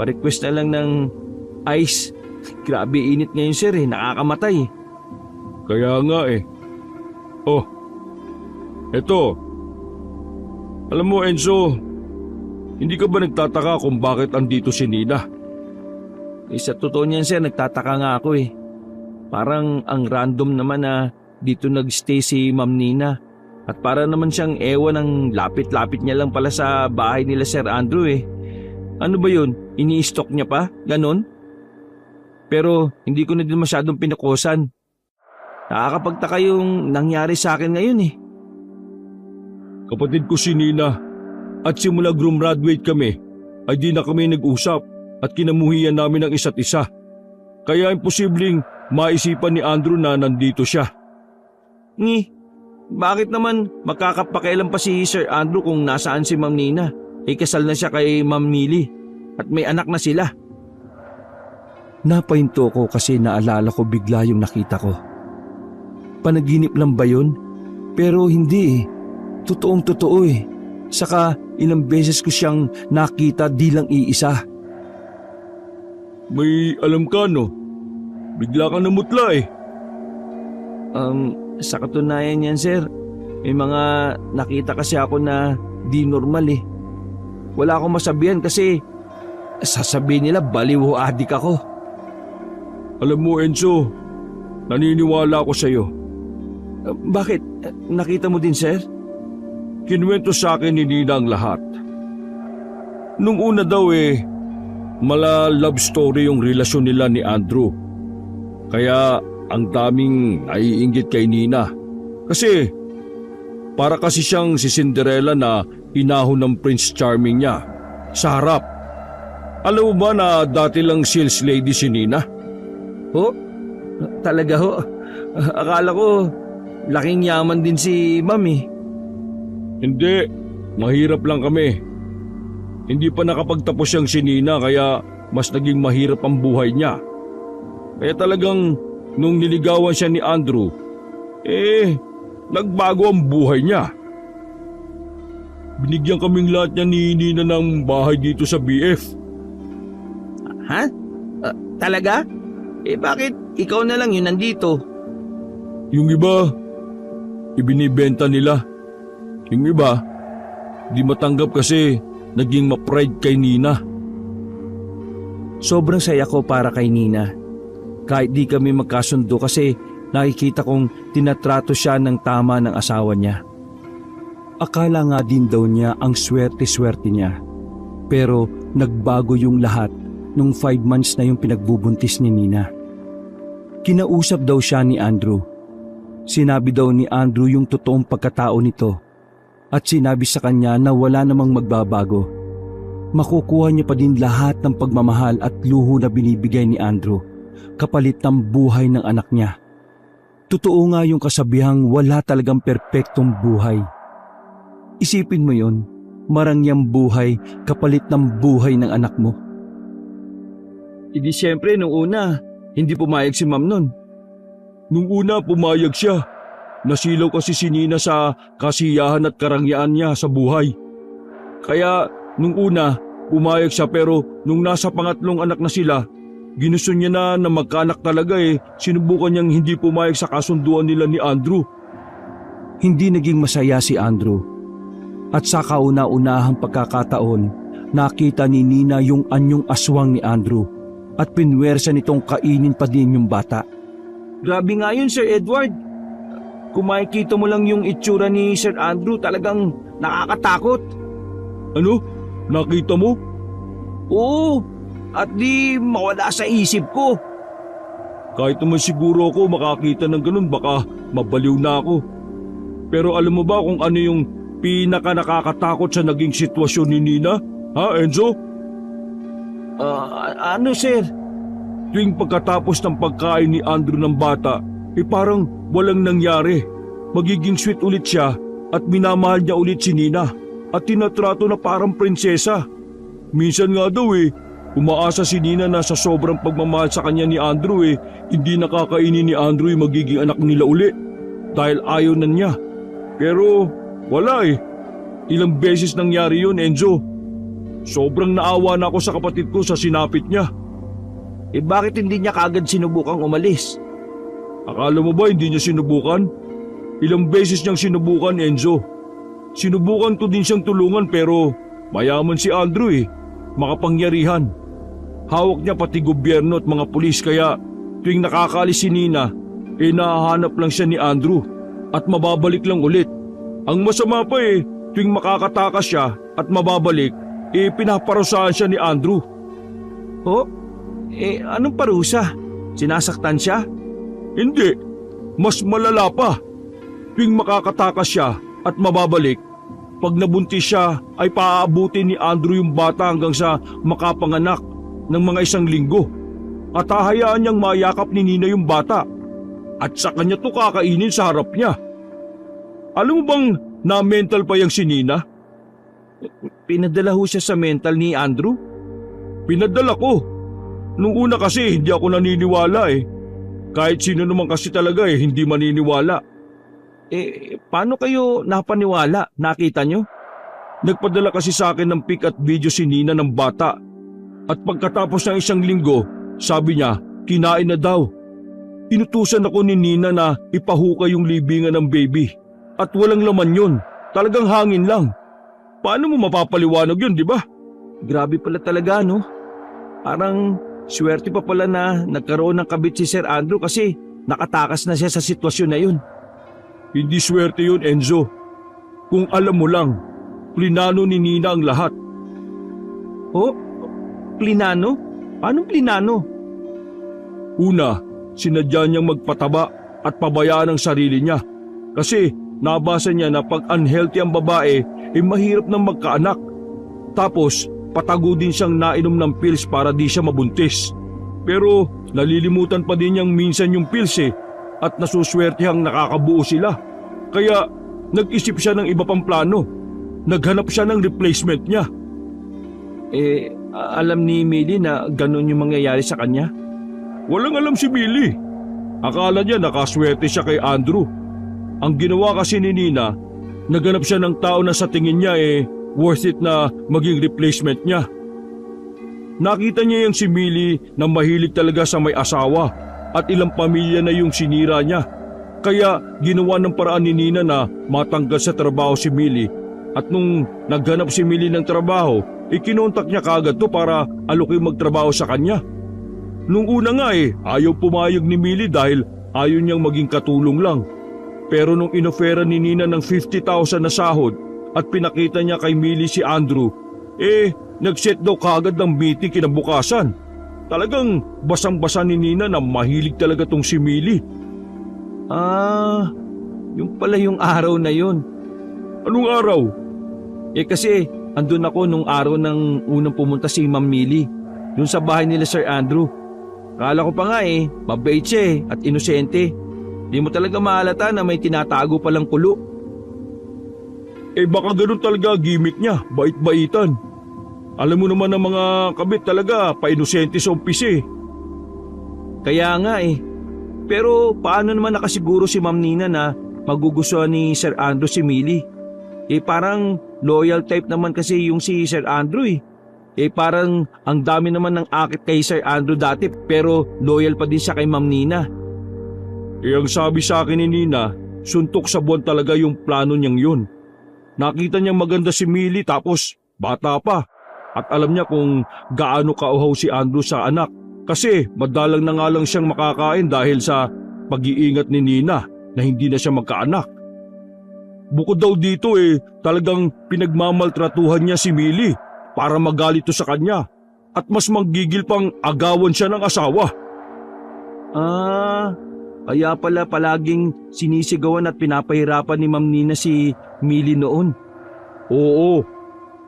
Pa-request na lang ng ice. Grabe init ngayon sir eh, nakakamatay eh. Kaya nga eh. Oh, eto. Alam mo Enzo, hindi ka ba nagtataka kung bakit andito si Nina? Sa totoo niyan sir, nagtataka nga ako eh. Parang ang random naman na dito nagstay si Ma'am Nina. At para naman siyang ewan ng lapit-lapit niya lang pala sa bahay nila Sir Andrew eh. Ano ba yun? Ini-stock niya pa? Ganon? Pero hindi ko na din masyadong pinukusan. Nakakapagtaka yung nangyari sa akin ngayon eh. Kapatid ko si Nina at simula graduate kami ay di na kami nag-usap at kinamuhian namin ang isa't isa. Kaya imposibleng maisipan ni Andrew na nandito siya. Bakit naman makakapakialam pa si Sir Andrew kung nasaan si Ma'am Nina? Kasal na siya kay Ma'am Nili at may anak na sila. Napahinto ko kasi naalala ko bigla yung nakita ko. Panaginip lang ba yun? Pero hindi eh. Totoong totoo eh. Saka ilang beses ko siyang nakita di lang iisa. May alam ka no? Bigla ka namutla eh. Sa katunayan yan sir, may mga nakita kasi ako na di normal eh. Wala akong masabihan kasi sasabihin nila baliw o adik ako. Alam mo Enzo, naniniwala ako sa'yo. Bakit? Nakita mo din sir? Kinuwento sa akin ni Nina ang lahat. Nung una daw mala love story yung relasyon nila ni Andrew. Kaya ang daming naiinggit kay Nina. Kasi para kasi siyang si Cinderella na inahon ng Prince Charming niya sa harap. Alam mo ba na dati lang sales lady si Nina? Ho? Talaga ho? Akala ko laking yaman din si Ma'am eh. Hindi, mahirap lang kami. Hindi pa nakapagtapos siyang si Nina kaya mas naging mahirap ang buhay niya. Kaya talagang nung niligawan siya ni Andrew, nagbago ang buhay niya. Binigyan kaming lahat niya ni Nina ng bahay dito sa BF. Ha? Talaga? Bakit ikaw na lang yun nandito? Yung iba, ibinibenta nila. Yung iba, di matanggap kasi naging ma-pride kay Nina. Sobrang saya ko para kay Nina. Kahit di kami magkasundo kasi nakikita kong tinatrato siya ng tama ng asawa niya. Akala nga din daw niya ang swerte-swerte niya. Pero nagbago yung lahat nung 5 months na yung pinagbubuntis ni Nina. Kinausap daw siya ni Andrew. Sinabi daw ni Andrew yung totoong pagkatao nito at sinabi sa kanya na wala namang magbabago. Makukuha niya pa din lahat ng pagmamahal at luho na binibigay ni Andrew kapalit ng buhay ng anak niya. Totoo nga yung kasabihang wala talagang perpektong buhay. Isipin mo yon, marangyang buhay kapalit ng buhay ng anak mo. Hindi siyempre nung una, hindi pumayag si Ma'am nun. Nung una pumayag siya. Nasilaw kasi si Nina sa kasiyahan at karangyaan niya sa buhay. Kaya nung una pumayag siya pero nung nasa pangatlong anak na sila, ginusto niya na magkaanak talaga sinubukan niyang hindi pumayag sa kasunduan nila ni Andrew. Hindi naging masaya si Andrew. At sa kauna-unahang pagkakataon, nakita ni Nina yung anyong aswang ni Andrew at pinwersa nitong kainin pa din yung bata. Grabe nga yun, Sir Edward. Kung makikita mo lang yung itsura ni Sir Andrew, talagang nakakatakot. Ano? Nakita mo? Oo, at di mawala sa isip ko. Kahit naman siguro ako makakita ng ganun, baka mabaliw na ako. Pero alam mo ba kung ano yung pinaka nakakatakot sa naging sitwasyon ni Nina? Ha, Enzo? Ano, Sir? Tuwing pagkatapos ng pagkain ni Andrew ng bata, parang walang nangyari. Magiging sweet ulit siya at minamahal niya ulit si Nina at tinatrato na parang prinsesa. Minsan nga daw umaasa si Nina na sa sobrang pagmamahal sa kanya ni Andrew hindi nakakainin ni Andrew yung magiging anak nila uli dahil ayaw na niya. Pero wala Ilang beses nangyari yun, Enzo. Sobrang naawa na ako sa kapatid ko sa sinapit niya. Bakit hindi niya kagad sinubukang umalis? Akala mo ba hindi niya sinubukan? Ilang beses niyang sinubukan, Enzo. Sinubukan ko din siyang tulungan pero mayaman si Andrew makapangyarihan. Hawak niya pati gobyerno at mga pulis kaya tuwing nakakaalis si Nina, nahahanap lang siya ni Andrew at mababalik lang ulit. Ang masama pa tuwing makakatakas siya at mababalik, pinaparusahan siya ni Andrew. Oh? Anong parusa? Sinasaktan siya? Hindi, mas malala pa. Tuwing makakatakas siya at mababalik, pag nabuntis siya ay paaabutin ni Andrew yung bata hanggang sa makapanganak ng mga 1 linggo. At hahayaan niyang mayakap ni Nina yung bata. At sa kanya to kakainin sa harap niya. Alam mo bang na-mental pa yung si Nina? Pinadala ho siya sa mental ni Andrew? Pinadala ko. Nung una kasi hindi ako naniniwala Kahit sino naman kasi talaga hindi maniniwala. Paano kayo napaniwala? Nakita nyo? Nagpadala kasi sa akin ng pic at video si Nina ng bata. At pagkatapos ng 1 linggo, sabi niya, kinain na daw. Inutusan ako ni Nina na ipahukay yung libingan ng baby. At walang laman yun. Talagang hangin lang. Paano mo mapapaliwanag yun, di ba? Grabe pala talaga, no? Parang swerte pa pala na nagkaroon ng kabit si Sir Andrew kasi nakatakas na siya sa sitwasyon na yun. Hindi swerte yun, Enzo. Kung alam mo lang, plinano ni Nina ang lahat. Oh? Plinano? Paano plinano? Una, sinadya niyang magpataba at pabayaan ang sarili niya. Kasi nabasa niya na pag unhealthy ang babae, mahirap nang magkaanak. Tapos, patago din siyang nainom ng pills para di siya mabuntis. Pero nalilimutan pa din niyang minsan yung pills at nasuswertehang nakakabuo sila. Kaya nag-isip siya ng iba pang plano. Naghanap siya ng replacement niya. Alam ni Millie na ganun yung mangyayari sa kanya? Walang alam si Millie. Akala niya nakaswerte siya kay Andrew. Ang ginawa kasi ni Nina, naghanap siya ng tao na sa tingin niya worth it na maging replacement niya. Nakita niya yung si Millie na mahilig talaga sa may asawa at ilang pamilya na yung sinira niya. Kaya ginawa ng paraan ni Nina na matanggal sa trabaho si Millie. At nung naghanap si Millie ng trabaho, ikinontak niya kagad to para alukin magtrabaho sa kanya. Nung una nga ayaw pumayag ni Millie dahil ayaw niyang maging katulong lang. Pero nung inofera ni Nina ng 50,000 na sahod at pinakita niya kay Millie si Andrew, nag-set daw kagad ng meeting kinabukasan. Talagang basang-basa ni Nina na mahilig talaga tong si Millie. Yung pala yung araw na yun. Anong araw? Kasi andun ako nung araw ng unang pumunta si Ma'am Millie, dun sa bahay nila Sir Andrew. Kala ko pa nga mabait siya at inosente. Di mo talaga mahalata na may tinatago palang kulo. Baka ganun talaga gimmick niya, bait-baitan. Alam mo naman ng mga kabit talaga, pa-inosente sa umpisa Kaya nga Pero paano naman nakasiguro si Ma'am Nina na magugustuhan ni Sir Andrew si Millie? Parang loyal type naman kasi yung si Sir Andrew parang ang dami naman ng akit kay Sir Andrew dati pero loyal pa din siya kay Ma'am Nina. Ang sabi sa akin ni Nina, suntok sa buwan talaga yung plano niyang yun. Nakita niyang maganda si Millie tapos bata pa. At alam niya kung gaano kauhaw si Andrew sa anak. Kasi madalang na nga lang siyang makakain dahil sa pag-iingat ni Nina na hindi na siya magkaanak. Bukod daw dito talagang pinagmamaltratuhan niya si Millie para magalito sa kanya at mas manggigil pang agawan siya ng asawa. Kaya pala palaging sinisigawan at pinapahirapan ni Ma'am Nina si Millie noon. Oo,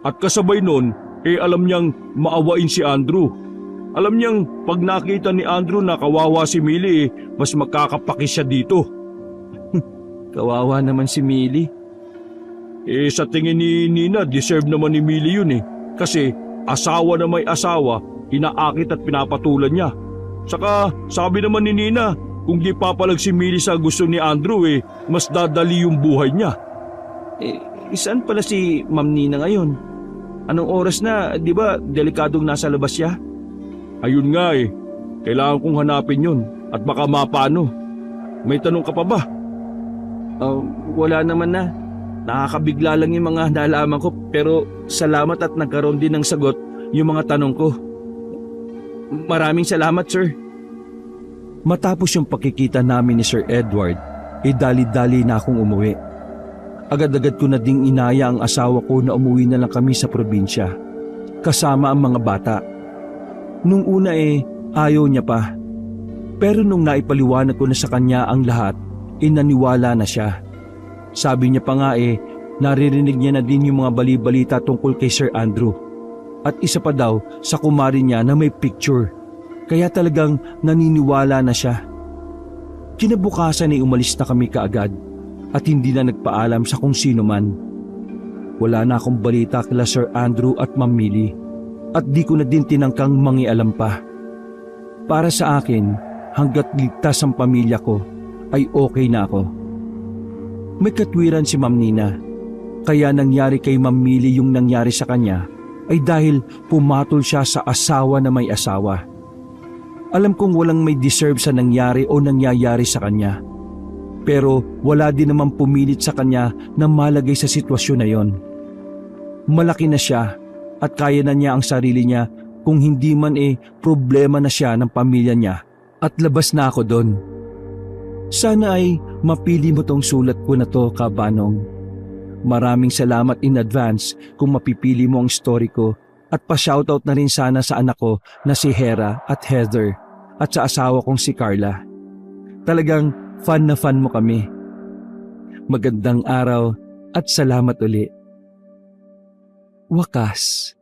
at kasabay nun alam niyang maawain si Andrew. Alam niyang pag nakita ni Andrew na kawawa si Millie mas magkakapakis siya dito. Kawawa naman si Millie. Sa tingin ni Nina, deserve naman ni Millie yun kasi asawa na may asawa, inaakit at pinapatulan niya. Saka sabi naman ni Nina, kung di papalag si Millie sa gusto ni Andrew mas dadali yung buhay niya. Saan pala si Ma'am Nina ngayon? Anong oras na, di ba delikadong nasa labas siya? Ayun nga kailangan kong hanapin yun at baka mapano. May tanong ka pa ba? Wala naman na. Nakakabigla lang yung mga nalaman ko pero salamat at nagkaroon din ng sagot yung mga tanong ko. Maraming salamat, sir. Matapos yung pakikita namin ni Sir Edward, dali-dali na akong umuwi. Agad-agad ko na ding inaya ang asawa ko na umuwi na lang kami sa probinsya, kasama ang mga bata. Nung una ayaw niya pa. Pero nung naipaliwanag ko na sa kanya ang lahat, naniwala na siya. Sabi niya pa nga naririnig niya na din yung mga bali-balita tungkol kay Sir Andrew. At isa pa daw sa kumari niya na may picture. Kaya talagang naniniwala na siya. Kinabukasan umalis na kami kaagad at hindi na nagpaalam sa kung sino man. Wala na akong balita kila Sir Andrew at Ma'am Millie at di ko na din tinangkang mangialam pa. Para sa akin, hanggat ligtas ang pamilya ko, ay okay na ako. May katwiran si Ma'am Nina. Kaya nangyari kay Ma'am Millie yung nangyari sa kanya ay dahil pumatol siya sa asawa na may asawa. Alam kong walang may deserve sa nangyari o nangyayari sa kanya. Pero wala din naman pumilit sa kanya na malagay sa sitwasyon na yon. Malaki na siya at kaya na niya ang sarili niya kung hindi man problema na siya ng pamilya niya at labas na ako doon. Sana ay mapili mo tong sulat ko na to, Kabanong. Maraming salamat in advance kung mapipili mo ang story ko at pa-shoutout na rin sana sa anak ko na si Hera at Heather at sa asawa kong si Carla. Talagang fan na fan mo kami. Magandang araw at salamat uli. Wakas.